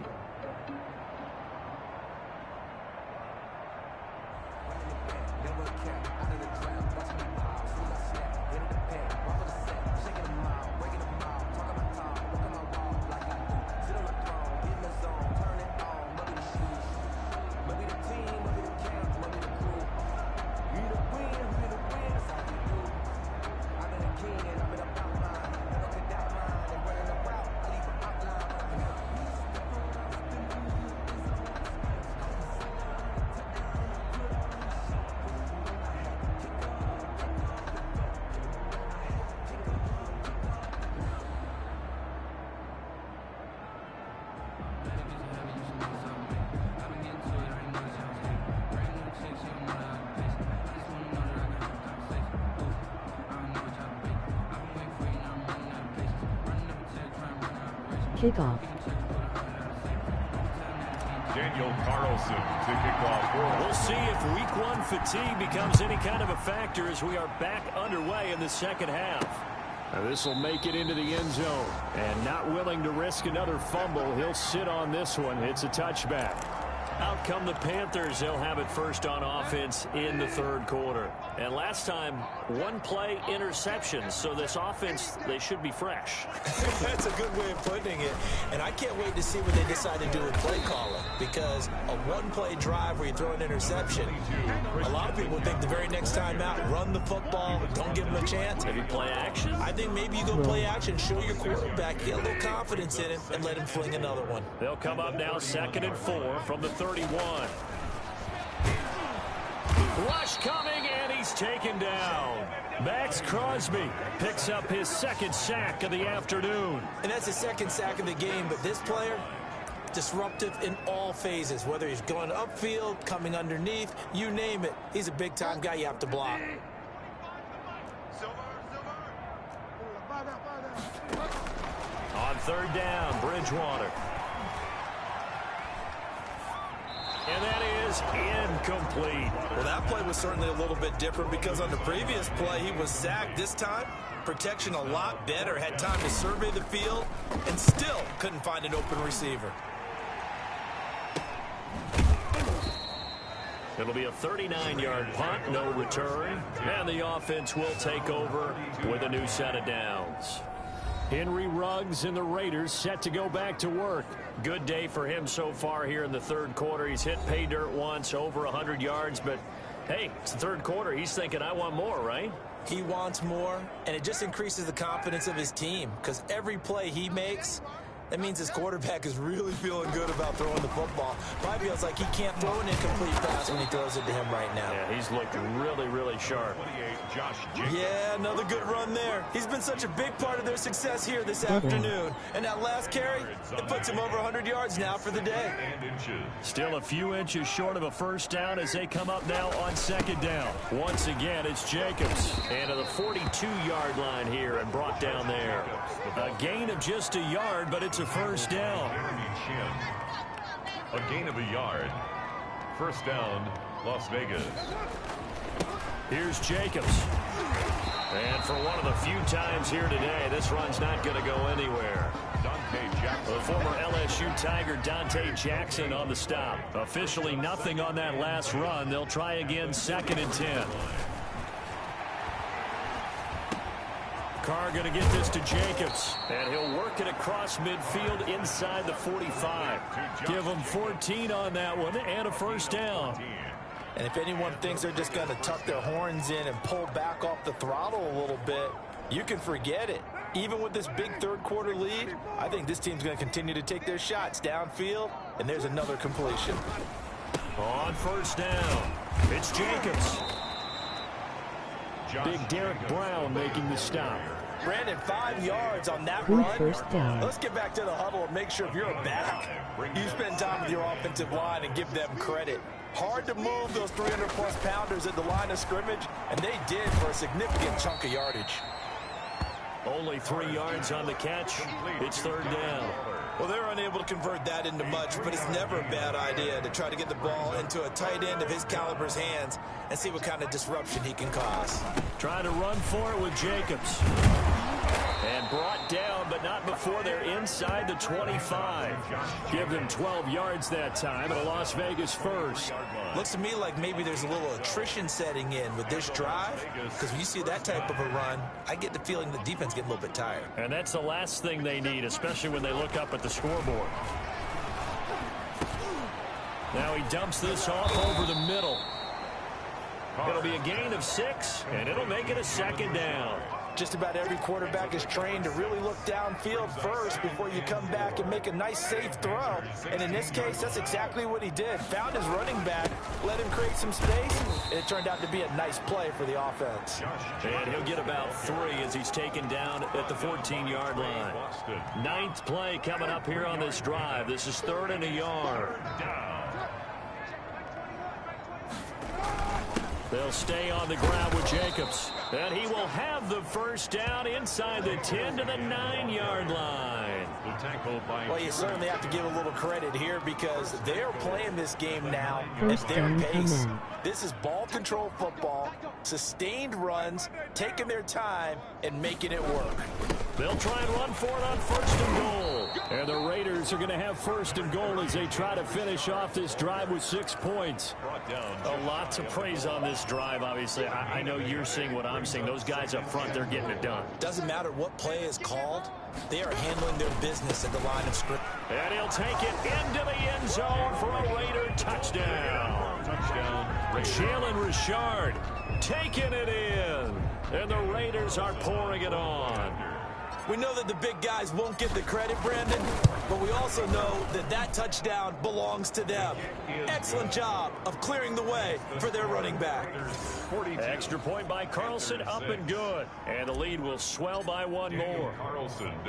Kickoff. Daniel Carlson to kick off. We'll see if week 1 fatigue becomes any kind of a factor as we are back underway in the second half. Now this will make it into the end zone. And not willing to risk another fumble, he'll sit on this one. It's a touchback. Out come the Panthers. They'll have it first on offense in the third quarter. And last time, 1 play interception. So this offense, they should be fresh. That's a good way of putting it. And I can't wait to see what they decide to do with play calling. Because a 1-play drive where you throw an interception, a lot of people think the very next time out, run the football, don't give them a chance. Maybe play action? I think maybe you go play action, show your quarterback, get a little confidence in him, and let him fling another one. They'll come up now 2nd and 4 from the 31. Rush coming, and he he's taken down. Max Crosby picks up his second sack of the afternoon. And that's his second sack of the game, but this player, disruptive in all phases, whether he's going upfield, coming underneath, you name it. He's a big-time guy you have to block. On third down, Bridgewater. And that is incomplete. Well, that play was certainly a little bit different because on the previous play, he was sacked. This time, protection a lot better. Had time to survey the field and still couldn't find an open receiver. It'll be a 39-yard punt, no return. And the offense will take over with a new set of downs. Henry Ruggs and the Raiders set to go back to work. Good day for him so far here in the third quarter. He's hit pay dirt once, over 100 yards. But, hey, it's the third quarter. He's thinking, I want more, right? He wants more, and it just increases the confidence of his team because every play he makes, that means his quarterback is really feeling good about throwing the football. Probably feels like he can't throw an incomplete pass when he throws it to him right now. Yeah, he's looked really, really sharp. Yeah, another good run there. He's been such a big part of their success here this afternoon. And that last carry, it puts him over 100 yards now for the day. Still a few inches short of a first down as they come up now on second down. Once again, it's Jacobs. And to the 42-yard line here and brought down there. A gain of just a yard, but it's a first down. A gain of a yard. First down, Las Vegas. Here's Jacobs. And for one of the few times here today, this run's not going to go anywhere. The former LSU Tiger Dante Jackson on the stop. Officially nothing on that last run. They'll try again, 2nd and 10. Carr going to get this to Jacobs. And he'll work it across midfield inside the 45. Give him 14 on that one and a first down. And if anyone thinks they're just going to tuck their horns in and pull back off the throttle a little bit, you can forget it. Even with this big third quarter lead, I think this team's going to continue to take their shots downfield, and there's another completion. On first down, it's Jacobs. Big Derek Brown making the stop. Brandon, 5 yards on that Good run. first down. Let's get back to the huddle and make sure if you're a back, you spend time with your offensive line and give them credit. Hard to move those 300-plus pounders at the line of scrimmage, and they did for a significant chunk of yardage. Only 3 yards on the catch. It's third down. Well, they're unable to convert that into much, but it's never a bad idea to try to get the ball into a tight end of his caliber's hands and see what kind of disruption he can cause. Trying to run for it with Jacobs. And brought down, but not before they're inside the 25. Give them 12 yards that time, and a Las Vegas first. Looks to me like maybe there's a little attrition setting in with this drive, because when you see that type of a run, I get the feeling the defense getting a little bit tired. And that's the last thing they need, especially when they look up at the scoreboard. Now he dumps this off over the middle. It'll be a gain of 6, and it'll make it a second down. Just about every quarterback is trained to really look downfield first before you come back and make a nice, safe throw. And in this case, that's exactly what he did. Found his running back, let him create some space, and it turned out to be a nice play for the offense. And he'll get about 3 as he's taken down at the 14-yard line. 9th play coming up here on this drive. This is 3rd and a yard. They'll stay on the ground with Jacobs. And he will have the first down inside the 10 to the 9-yard line. Well, you certainly have to give a little credit here because they're playing this game now First at their down, pace. come on. This is ball control football, sustained runs, taking their time, and making it work. They'll try and run for it on 1st and goal. And the Raiders are going to have 1st and goal as they try to finish off this drive with 6 points. A lot to praise on this drive, obviously. I know you're seeing what I'm seeing. Those guys up front, they're getting it done. Doesn't matter what play is called, they are handling their business at the line of scrimmage. And he'll take it into the end zone for a Raider touchdown. Jalen Richard taking it in. And the Raiders are pouring it on. We know that the big guys won't get the credit, Brandon, but we also know that that touchdown belongs to them. Excellent job of clearing the way for their running back. Extra point by Carlson, up and good. And the lead will swell by one more.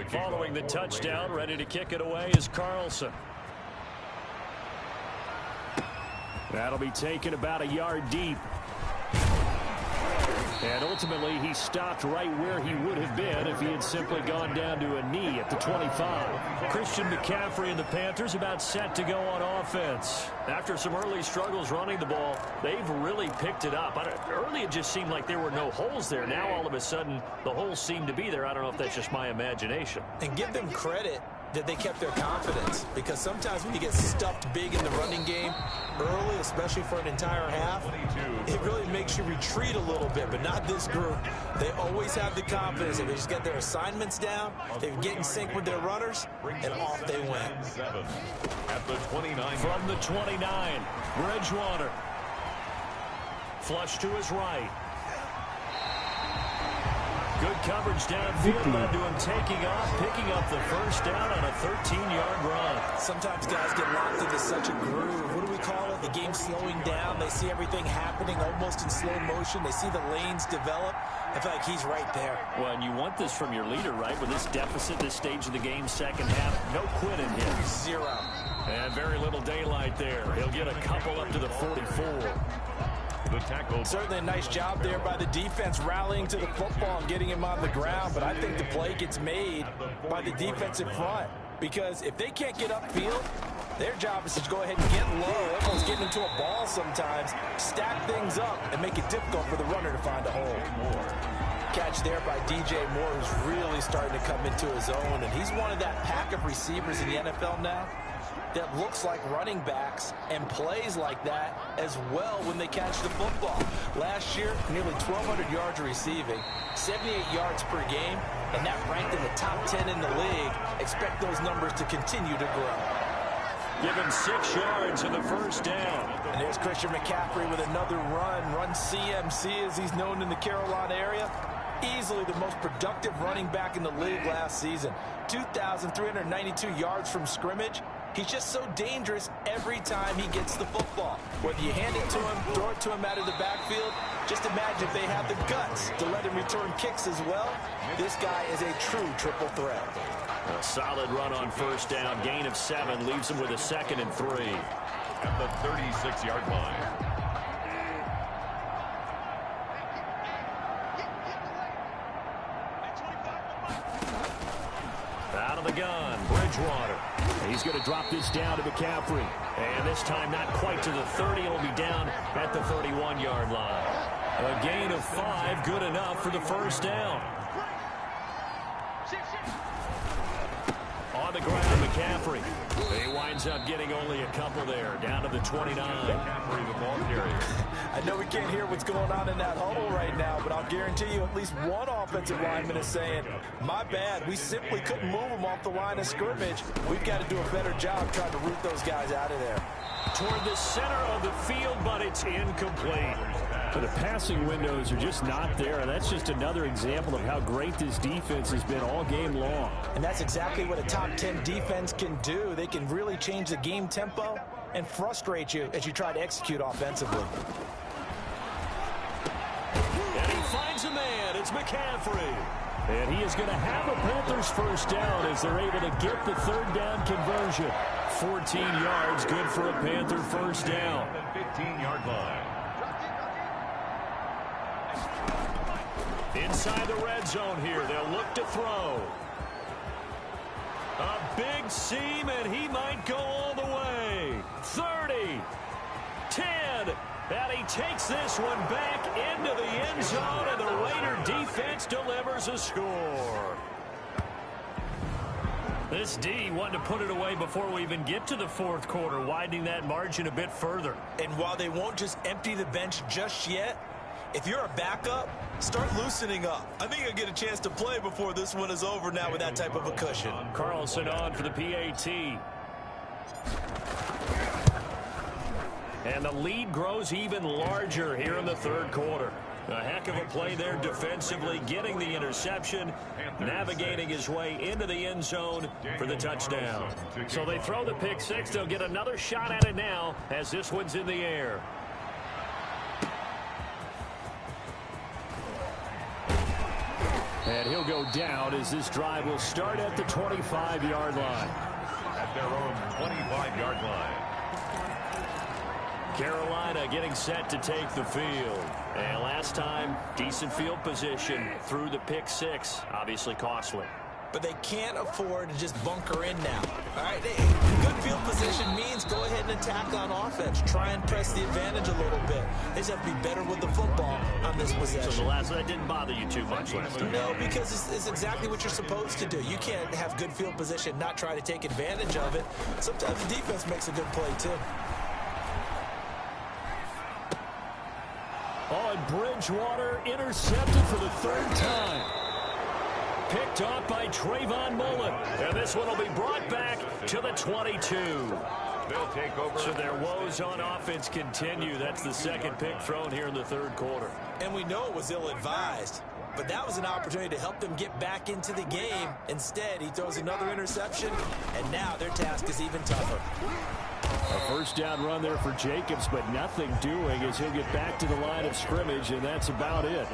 Following the touchdown, ready to kick it away is Carlson. That'll be taken about a yard deep. And ultimately, he stopped right where he would have been if he had simply gone down to a knee at the 25. Christian McCaffrey and the Panthers about set to go on offense. After some early struggles running the ball, they've really picked it up. Early, it just seemed like there were no holes there. Now, all of a sudden, the holes seem to be there. I don't know if that's just my imagination. And give them credit that they kept their confidence, because sometimes when you get stuffed big in the running game early, especially for an entire half, it really makes you retreat a little bit, but not this group. They always have the confidence. If they just get their assignments down, they get in sync with their runners, and off they went. At the 29. From the 29, Bridgewater. Flush to his right. Good coverage downfield led to him taking off, picking up the first down on a 13-yard run. Sometimes guys get locked into such a groove. What do we call it? The game's slowing down. They see everything happening almost in slow motion. They see the lanes develop. I feel like he's right there. Well, and you want this from your leader, right? With this deficit, this stage of the game, second half, no quit in here. Zero. And very little daylight there. He'll get a couple up to the 44. The tackle. Certainly a nice job there by the defense rallying to the football and getting him on the ground, but I think the play gets made by the defensive front, because if they can't get upfield, their job is to go ahead and get low, almost getting into a ball sometimes, stack things up, and make it difficult for the runner to find a hole. Catch there by DJ Moore, who's really starting to come into his own, and he's one of that pack of receivers in the NFL now that looks like running backs and plays like that as well when they catch the football. Last year, nearly 1,200 yards receiving, 78 yards per game, and that ranked in the top 10 in the league. Expect those numbers to continue to grow. Give him 6 yards in the first down. And there's Christian McCaffrey with another run CMC as he's known in the Carolina area. Easily the most productive running back in the league last season. 2,392 yards from scrimmage. He's just so dangerous every time he gets the football. Whether you hand it to him, throw it to him out of the backfield, just imagine if they have the guts to let him return kicks as well. This guy is a true triple threat. A solid run on first down. Gain of 7 leaves him with a 2nd and 3. At the 36-yard line. Out of the gun, Bridgewater. He's going to drop this down to McCaffrey. And this time not quite to the 30. He'll be down at the 31-yard line. A gain of 5, good enough for the first down. On the ground, McCaffrey. He winds up getting only a couple there, down to the 29. McCaffrey, the ball carrier. I know we can't hear what's going on in that huddle right now, but I'll guarantee you at least one offensive lineman is saying, my bad, we simply couldn't move them off the line of scrimmage. We've got to do a better job trying to root those guys out of there. Toward the center of the field, but it's incomplete. So the passing windows are just not there. That's just another example of how great this defense has been all game long. And that's exactly what a top 10 defense can do. They can really change the game tempo and frustrate you as you try to execute offensively. And he finds a man. It's McCaffrey. And he is going to have a Panthers first down as they're able to get the 3rd down conversion. 14 yards, good for a Panther first down. At the 15-yard line. Inside the red zone here, they'll look to throw. A big seam, and he might go all the way. 30, 10, and he takes this one back into the end zone, and the Raider defense delivers a score. This D wanted to put it away before we even get to the 4th quarter, widening that margin a bit further. And while they won't just empty the bench just yet, if you're a backup, start loosening up. I think you'll get a chance to play before this one is over now with that type of a cushion. Carlson on for the PAT. And the lead grows even larger here in the 3rd quarter. A heck of a play there defensively, getting the interception, navigating his way into the end zone for the touchdown. So they throw the pick six. They'll get another shot at it now as this one's in the air. And he'll go down as this drive will start at the 25-yard line. At their own 25-yard line. Carolina getting set to take the field. And last time, decent field position through the pick six. Obviously costly. But they can't afford to just bunker in now. All right, good field position means go ahead and attack on offense. Try and press the advantage a little bit. They just have to be better with the football on this possession. So the last that didn't bother you too much last time? No, because it's exactly what you're supposed to do. You can't have good field position, not try to take advantage of it. Sometimes the defense makes a good play too. Oh, and Bridgewater intercepted for the third time. Picked off by Trayvon Mullen. And this one will be brought back to the 22. They'll take over. So their woes on offense continue. That's the second pick thrown here in the third quarter. And we know it was ill-advised. But that was an opportunity to help them get back into the game. Instead, he throws another interception, and now their task is even tougher. A first down run there for Jacobs, but nothing doing as he'll get back to the line of scrimmage, and that's about it.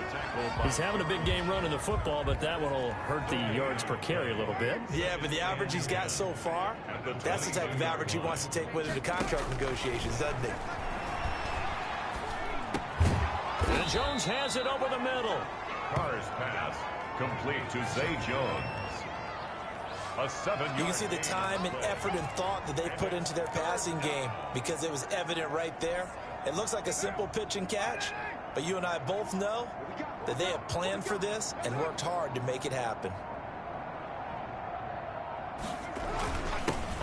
He's having a big game running the football, but that one will hurt the yards per carry a little bit. Yeah, but the average he's got so far, that's the type of average he wants to take with him to contract negotiations, doesn't he? And Jones has it over the middle. Carr's pass complete to Zay Jones. A 7-yard. You can see the time and effort and thought that they put into their passing game because it was evident right there. It looks like a simple pitch and catch, but you and I both know that they have planned for this and worked hard to make it happen.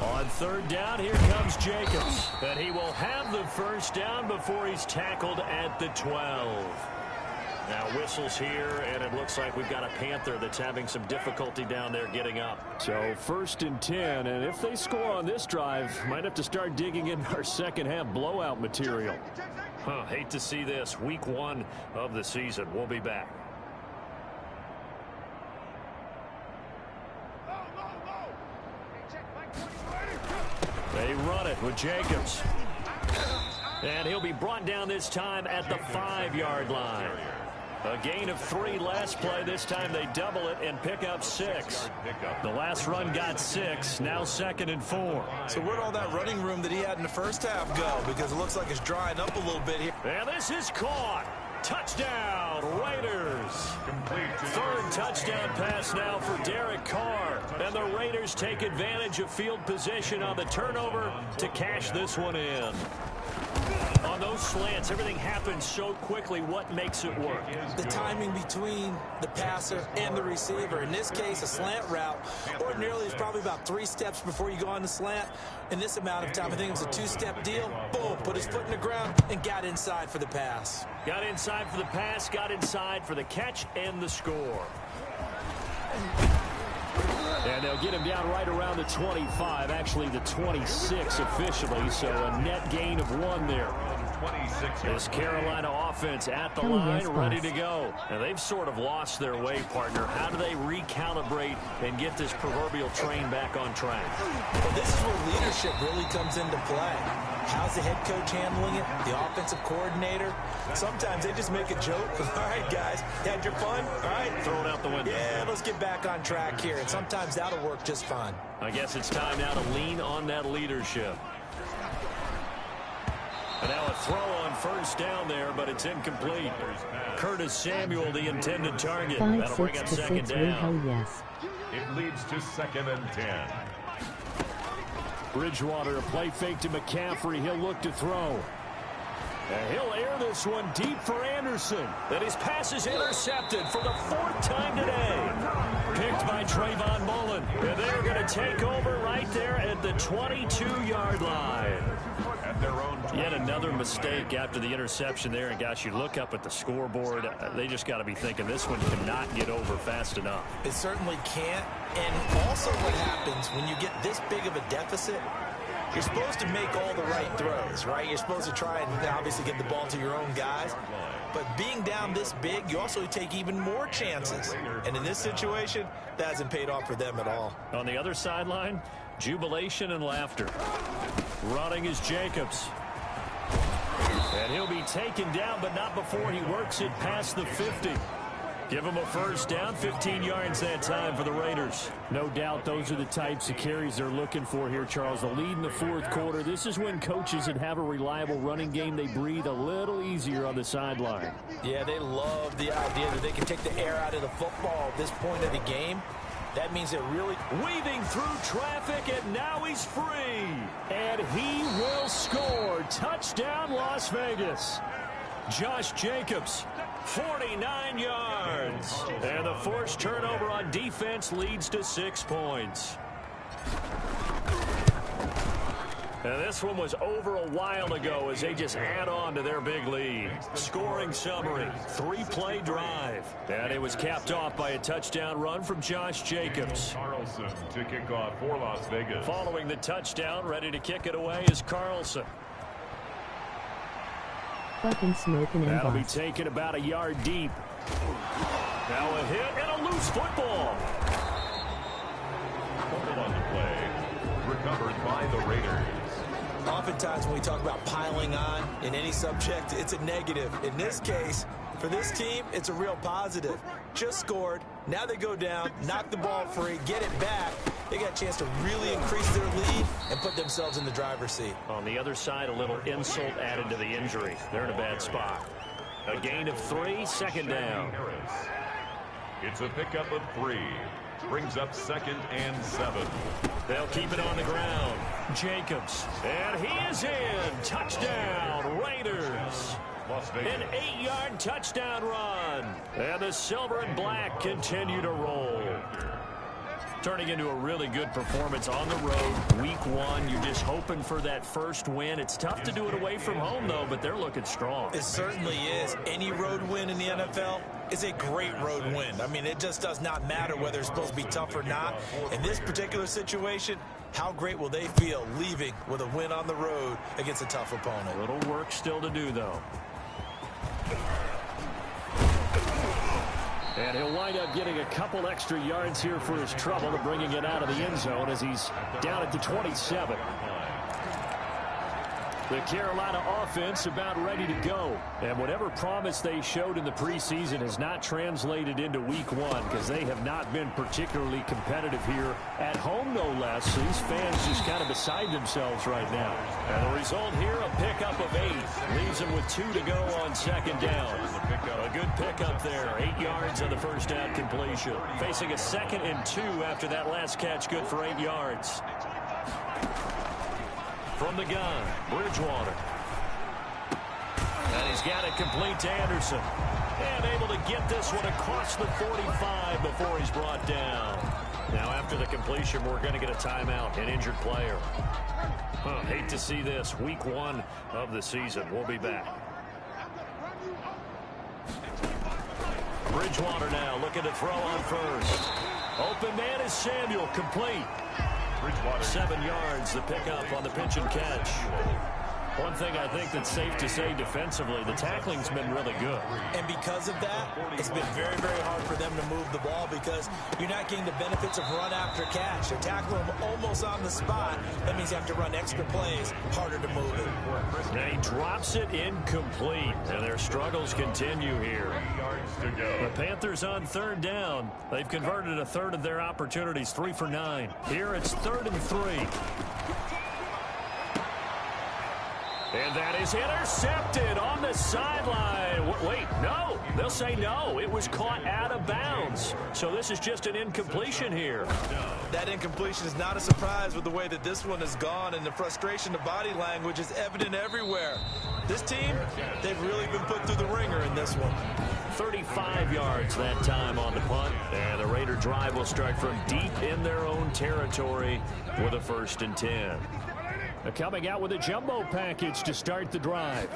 On third down, here comes Jacobs. And he will have the first down before he's tackled at the 12. Now whistles here, and it looks like we've got a Panther that's having some difficulty down there getting up. So first and 10, and if they score on this drive, might have to start digging in our second half blowout material. Hate to see this. Week 1 of the season. We'll be back. They run it with Jacobs. And he'll be brought down this time at the 5-yard line. A gain of 3 last play. This time they double it and pick up 6. The last run got 6. Now 2nd and 4. So where'd all that running room that he had in the first half go? Because it looks like it's drying up a little bit here. And this is caught. Touchdown, Raiders. Third touchdown pass now for Derek Carr. And the Raiders take advantage of field position on the turnover to cash this one in. On those slants, everything happens so quickly. What makes it work? The timing between the passer and the receiver. In this case, a slant route ordinarily is probably about 3 steps before you go on the slant. In this amount of time, I think it was a 2-step deal. Boom, put his foot in the ground and got inside for the pass. Got inside for the pass, got inside for the catch and the score. And they'll get him down right around the 25, actually the 26 officially, so a net gain of 1 there. This Carolina offense at the line, ready to go. And they've sort of lost their way, partner. How do they recalibrate and get this proverbial train back on track? Well, this is where leadership really comes into play. How's the head coach handling it? The offensive coordinator? Sometimes they just make a joke. All right, guys, you had your fun? All right. Throw it out the window. Yeah, let's get back on track here. And sometimes that'll work just fine. I guess it's time now to lean on that leadership. And now a throw on first down there, but it's incomplete. Curtis Samuel, the intended target. That'll bring up 2nd down. Yes. It leads to 2nd and 10. Bridgewater, a play fake to McCaffrey. He'll look to throw. And he'll air this one deep for Anderson. And his pass is intercepted for the 4th time today. Picked by Trayvon Mullen. And they're going to take over right there at the 22-yard line. Yet another mistake after the interception there. And, gosh, you look up at the scoreboard. They just got to be thinking this one cannot get over fast enough. It certainly can't. And also what happens when you get this big of a deficit, you're supposed to make all the right throws, right? You're supposed to try and obviously get the ball to your own guys. But being down this big, you also take even more chances. And in this situation, that hasn't paid off for them at all. On the other sideline, jubilation and laughter. Running is Jacobs. And he'll be taken down, but not before he works it past the 50. Give him a first down, 15 yards that time for the Raiders. No doubt those are the types of carries they're looking for here, Charles. The lead in the fourth quarter. This is when coaches that have a reliable running game, they breathe a little easier on the sideline. Yeah, they love the idea that they can take the air out of the football at this point of the game. That means they're really weaving through traffic, and now he's free. And he will score. Touchdown, Las Vegas. Josh Jacobs, 49 yards. And the forced turnover on defense leads to 6 points. And this one was over a while ago as they just add on to their big lead. Scoring summary, 3-play drive. And it was capped off by a touchdown run from Josh Jacobs. Carlson to kick off for Las Vegas. Following the touchdown, ready to kick it away is Carlson. Fucking smoking and That'll be boss. taken about a yard deep. Now a hit and a loose football. Fumble on the play. Recovered by the Raiders. Oftentimes when we talk about piling on in any subject, it's a negative. In this case, for this team, it's a real positive. Just scored. Now they go down, knock the ball free, get it back. They got a chance to really increase their lead and put themselves in the driver's seat. On the other side, a little insult added to the injury. They're in a bad spot. A gain of 3, second down. It's a pickup of 3. Brings up 2nd and 7. They'll keep it on the ground. Jacobs. And he is in. Touchdown, Raiders. An 8-yard touchdown run. And the silver and black continue to roll. Turning into a really good performance on the road. Week 1, you're just hoping for that first win. It's tough to do it away from home, though, but they're looking strong. It certainly is. Any road win in the NFL is a great road win. I mean, it just does not matter whether it's supposed to be tough or not. In this particular situation, how great will they feel leaving with a win on the road against a tough opponent? A little work still to do, though. And he'll wind up getting a couple extra yards here for his trouble and bringing it out of the end zone as he's down at the 27. The Carolina offense about ready to go. And whatever promise they showed in the preseason has not translated into week 1 because they have not been particularly competitive here at home, no less. So these fans just kind of beside themselves right now. And the result here, a pickup of 8. Leaves them with 2 to go on second down. A good pickup there. 8 yards on the first down completion. Facing a 2nd and 2 after that last catch, good for 8 yards. From the gun, Bridgewater. And he's got it complete to Anderson. And able to get this one across the 45 before he's brought down. Now after the completion, we're going to get a timeout, an injured player. Hate to see this. Week 1 of the season. We'll be back. Bridgewater now looking to throw on first. Open man is Samuel, complete. 7 yards, the pickup on the pitch and catch. One thing I think that's safe to say defensively, the tackling's been really good. And because of that, it's been very, very hard for them to move the ball because you're not getting the benefits of run after catch. They're tackling them almost on the spot. That means you have to run extra plays, harder to move it. Now he drops it incomplete, and their struggles continue here. The Panthers on 3rd down. They've converted a third of their opportunities, 3 for 9. Here it's 3rd and 3. And that is intercepted on the sideline. Wait, no. They'll say no. It was caught out of bounds. So this is just an incompletion here. That incompletion is not a surprise with the way that this one has gone, and the frustration, the body language is evident everywhere. This team, they've really been put through the ringer in this one. 35 yards that time on the punt. And the Raider drive will start from deep in their own territory with a 1st and 10. Coming out with a jumbo package to start the drive.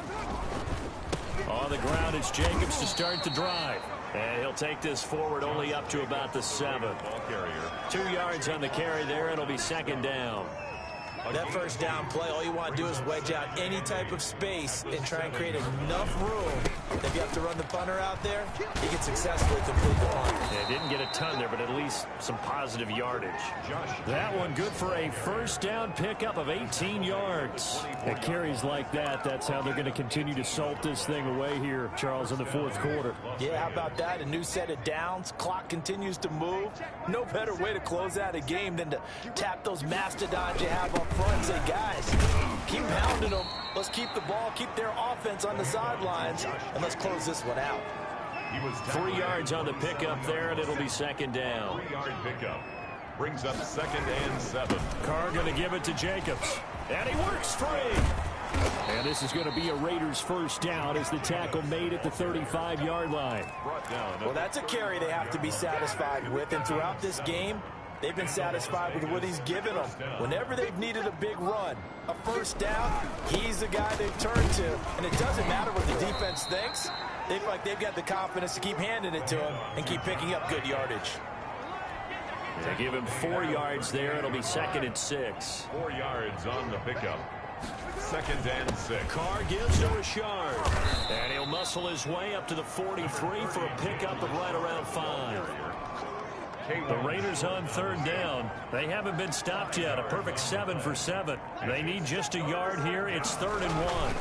On the ground, it's Jacobs to start the drive. And he'll take this forward only up to about the 7. 2 yards on the carry there. It'll be 2nd down. That first down play, all you want to do is wedge out any type of space and try and create enough room. If you have to run the punter out there, he can successfully complete the punt. Yeah, didn't get a ton there, but at least some positive yardage. That one good for a first down pickup of 18 yards. At carries like that, that's how they're going to continue to salt this thing away here, Charles, in the fourth quarter. Yeah, how about that? A new set of downs. Clock continues to move. No better way to close out a game than to tap those mastodons you have up front and say, guys, keep pounding them. Let's keep the ball, keep their offense on the sidelines, and let's close this one out. 3 yards on the pickup there, and it'll be second down. 3-yard pickup. Brings up 2nd and 7. Carr going to give it to Jacobs. And he works free. And this is going to be a Raiders first down as the tackle made at the 35-yard line. Well, that's a carry they have to be satisfied with. And throughout this game, they've been satisfied with what he's given them. Whenever they've needed a big run, a first down, he's the guy they've turned to. And it doesn't matter what the defense thinks. They feel like they've got the confidence to keep handing it to him and keep picking up good yardage. They give him 4 yards there. It'll be 2nd and 6. 4 yards on the pickup. 2nd and 6. Carr gives to Richard. And he'll muscle his way up to the 43 for a pickup of right around 5. The Raiders on 3rd down. They haven't been stopped yet. A perfect 7 for 7. They need just a yard here. It's 3rd and 1.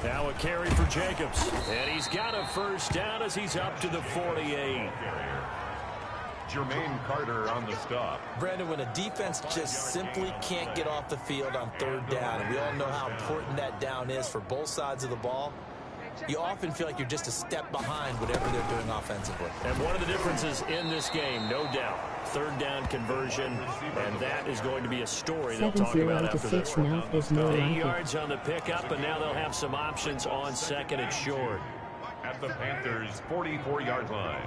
Now a carry for Jacobs. And he's got a first down as he's up to the 48. Jermaine Carter on the stop. Brandon, when a defense just simply can't get off the field on 3rd down, and we all know how important that down is for both sides of the ball, you often feel like you're just a step behind whatever they're doing offensively. And one of the differences in this game, no doubt, 3rd down conversion, and that is going to be a story they'll talk about after this. 8 yards on the pickup, and now they'll have some options on 2nd and short. At the Panthers' 44-yard line.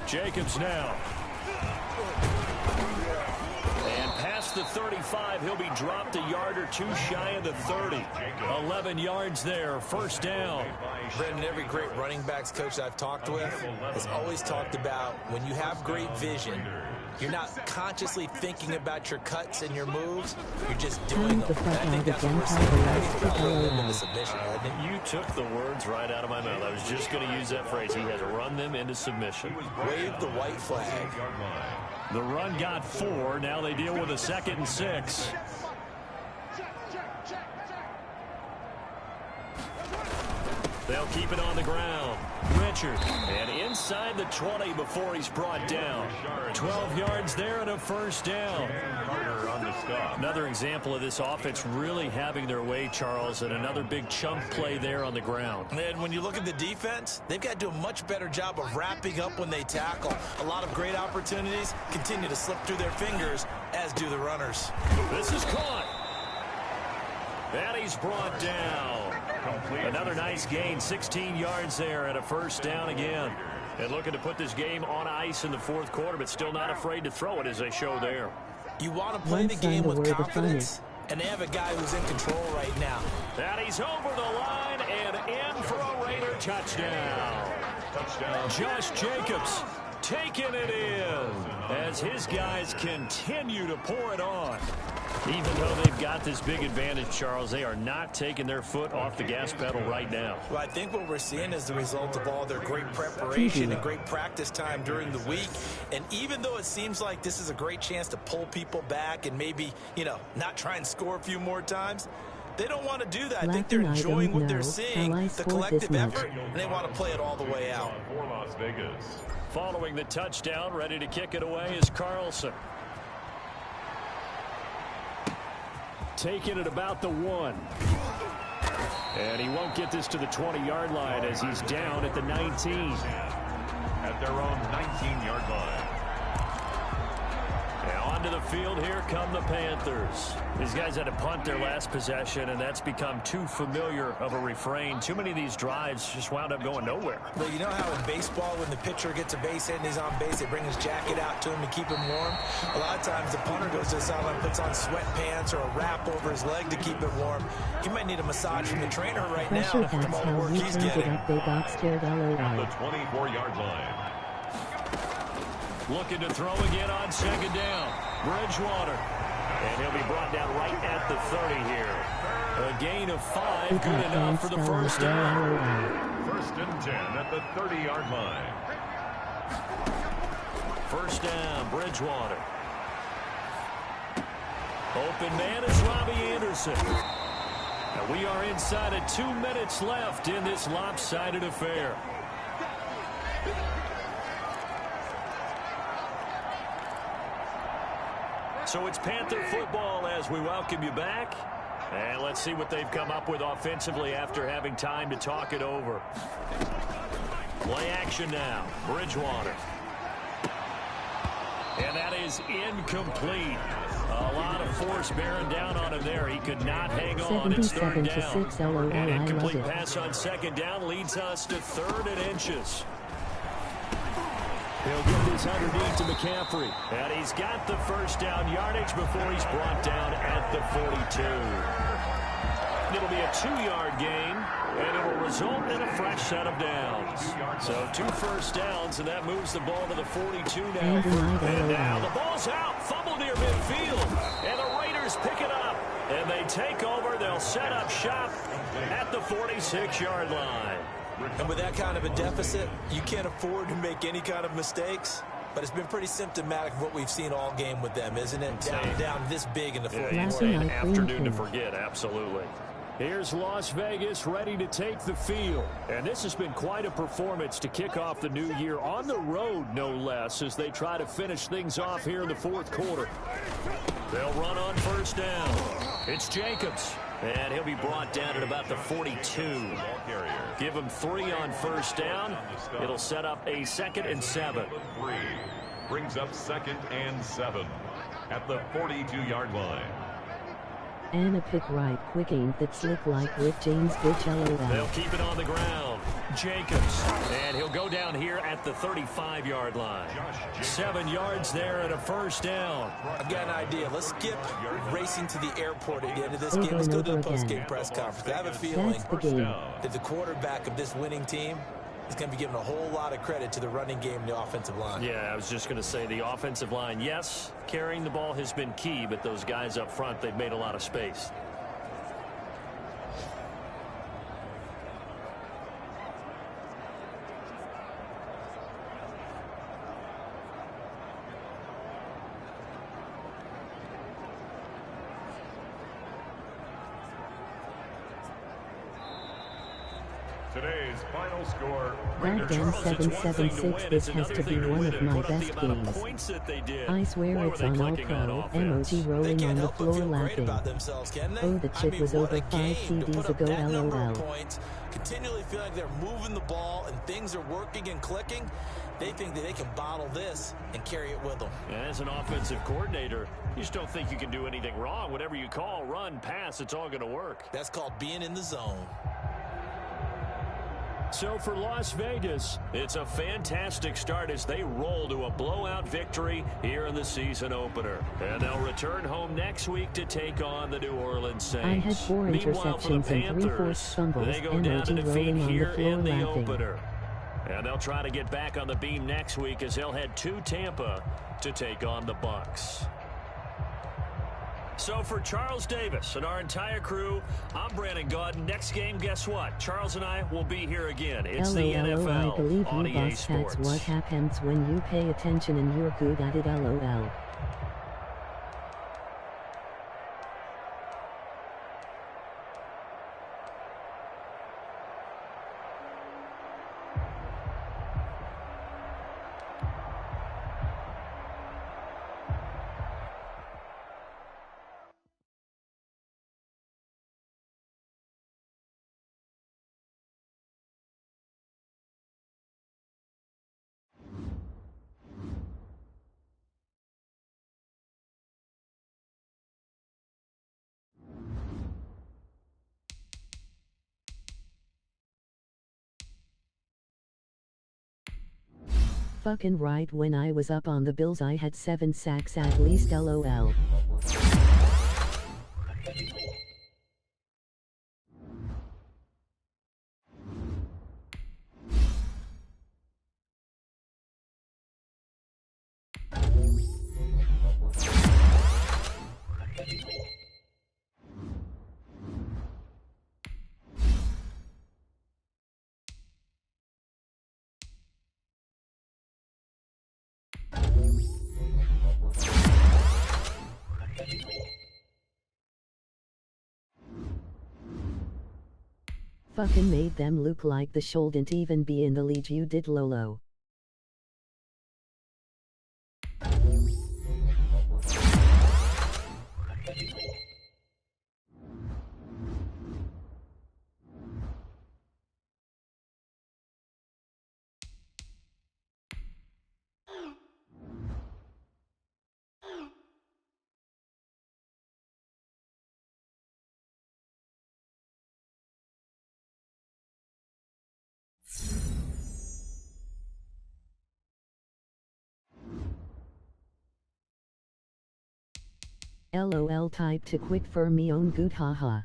Jacobs now. And past the 35, he'll be dropped a yard or two shy of the 30. 11 yards there, first down. Brandon, every great running backs coach I've talked with has always talked about when you have great vision, you're not consciously thinking about your cuts and your moves. You're just doing them. And I think that's what we're seeing in the submission. You took the words right out of my mouth. I was just going to use that phrase. He has run them into submission. Wave the white flag. The run got 4. Now they deal with a 2nd and 6. They'll keep it on the ground. Richard, and inside the 20 before he's brought down. 12 yards there and a first down. Carter on the stop. Another example of this offense really having their way, Charles, and another big chunk play there on the ground. And when you look at the defense, they've got to do a much better job of wrapping up when they tackle. A lot of great opportunities continue to slip through their fingers, as do the runners. This is caught. And he's brought down. Another nice gain, 16 yards there and a first down again. And looking to put this game on ice in the fourth quarter, but still not afraid to throw it as they show there. You want to play the game with confidence, and they have a guy who's in control right now. And he's over the line and in for a Raider touchdown. Josh Jacobs taking it in as his guys continue to pour it on. Even though they've got this big advantage, Charles, they are not taking their foot off the gas pedal right now. Well, I think what we're seeing is the result of all their great preparation and great practice time during the week. And even though it seems like this is a great chance to pull people back and maybe, not try and score a few more times, they don't want to do that. I think they're enjoying what they're seeing, the collective effort, and they want to play it all the way out. For Las Vegas. Following the touchdown, ready to kick it away is Carlson. Taking it about the 1. And he won't get this to the 20-yard line as he's down at the 19. At their own 19-yard line. Now on Onto the field, here come the Panthers. These guys had to punt their last possession, and that's become too familiar of a refrain. Too many of these drives just wound up going nowhere. Well, you know how in baseball, when the pitcher gets a base hit and he's on base, they bring his jacket out to him to keep him warm? A lot of times the punter goes to the sideline, puts on sweatpants or a wrap over his leg to keep it warm. He might need a massage from the trainer right Pressure, now from that's all the how work we he's turned it getting. up. They got scared. At LOL. the 24-yard line. Looking to throw again on second down. Bridgewater. And he'll be brought down right at the 30 here. A gain of 5, good enough for the first down. First and 10 at the 30-yard line. First down, Bridgewater. Open man is Robbie Anderson. And we are inside of 2 minutes left in this lopsided affair. So it's Panther football as we welcome you back. And let's see what they've come up with offensively after having time to talk it over. Play action now. Bridgewater. And that is incomplete. A lot of force bearing down on him there. He could not hang on. It's third down. 77-6. LOL. An I love incomplete it. pass on second down leads us to 3rd and inches. He'll get this underneath to McCaffrey. And he's got the first down yardage before he's brought down at the 42. It'll be a 2-yard gain, and it will result in a fresh set of downs. So 2 first downs, and that moves the ball to the 42 now. And now the ball's out, fumble near midfield, and the Raiders pick it up. And they take over. They'll set up shop at the 46-yard line. And with that kind of a deficit, you can't afford to make any kind of mistakes. But it's been pretty symptomatic of what we've seen all game with them, isn't it? Down this big in the fourth quarter. An afternoon to forget, absolutely. Here's Las Vegas ready to take the field. And this has been quite a performance to kick off the new year on the road, no less, as they try to finish things off here in the fourth quarter. They'll run on first down. It's Jacobs. And he'll be brought down at about the 42. Give him 3 on first down. It'll set up a 2nd and 7. 3 brings up 2nd and 7 at the 42-yard line. And a pick right quick ain't that slick like Rick James bitch. LOL. They'll keep it on the ground. Jacobs. And he'll go down here at the 35-yard line. 7 yards there and a first down. I've got an idea. Let's skip racing to the airport at the end of this game. Let's go to the post-game press conference. I have a feeling That's the game. that the quarterback of this winning team is going to be given a whole lot of credit to the running game and the offensive line. Yeah, I was just going to say the offensive line, yes, carrying the ball has been key, but those guys up front, they've made a lot of space. Today's final score. Goddamn 776. This has to be one of my best games. I swear it's on all pro. Emoji They rolling on can't the help but floor feel great laughing. about themselves, can they? Oh, the chip was what over a 5 game to CDs put up ago. that number of LOL. points, continually feeling like they're moving the ball and things are working and clicking. They think that they can bottle this and carry it with them. And as an offensive coordinator, you just don't think you can do anything wrong. Whatever you call, run, pass, it's all going to work. That's called being in the zone. So for Las Vegas, it's a fantastic start as they roll to a blowout victory here in the season opener. And they'll return home next week to take on the New Orleans Saints. I had 4 Meanwhile, for the interceptions and 3 Panthers, forced fumbles. they go down to Emoji defeat rolling on the here floor in the laughing. opener. And they'll try to get back on the beam next week as they'll head to Tampa to take on the Bucs. So for Charles Davis and our entire crew, I'm Brandon Gaudin. Next game, guess what? Charles and I will be here again. It's the NFL I believe on you EA boss. Sports. That's what happens when you pay attention and you're good at it. LOL. Fucking right, when I was up on the Bills I had 7 sacks at least, lol. Fucking made them look like the shouldn't even be in the league, you did, Lolo. LOL, type to quick for me own good, haha.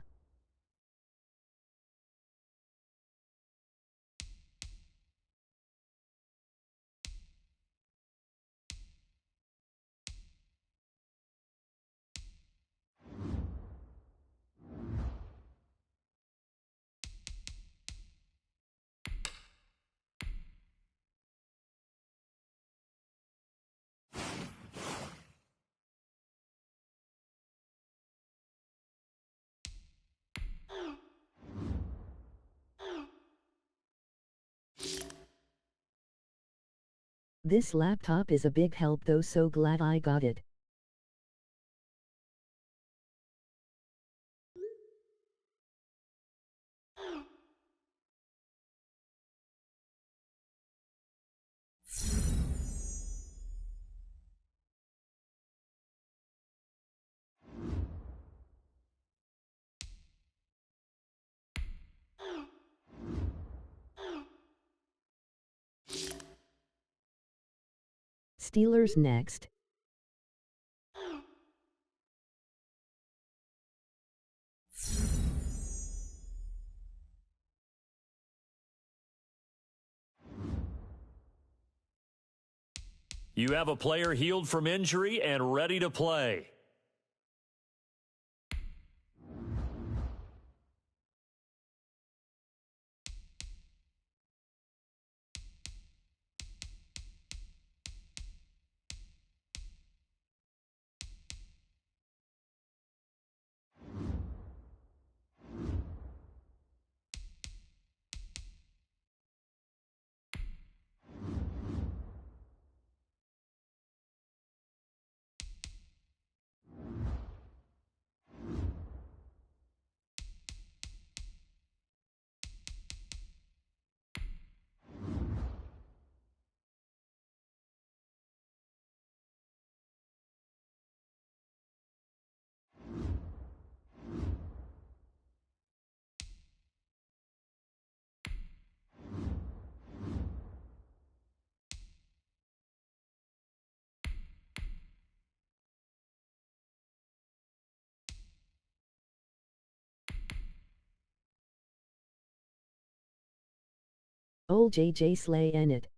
This laptop is a big help though, so glad I got it. Steelers next. You have a player healed from injury and ready to play. Old JJ Slay in it.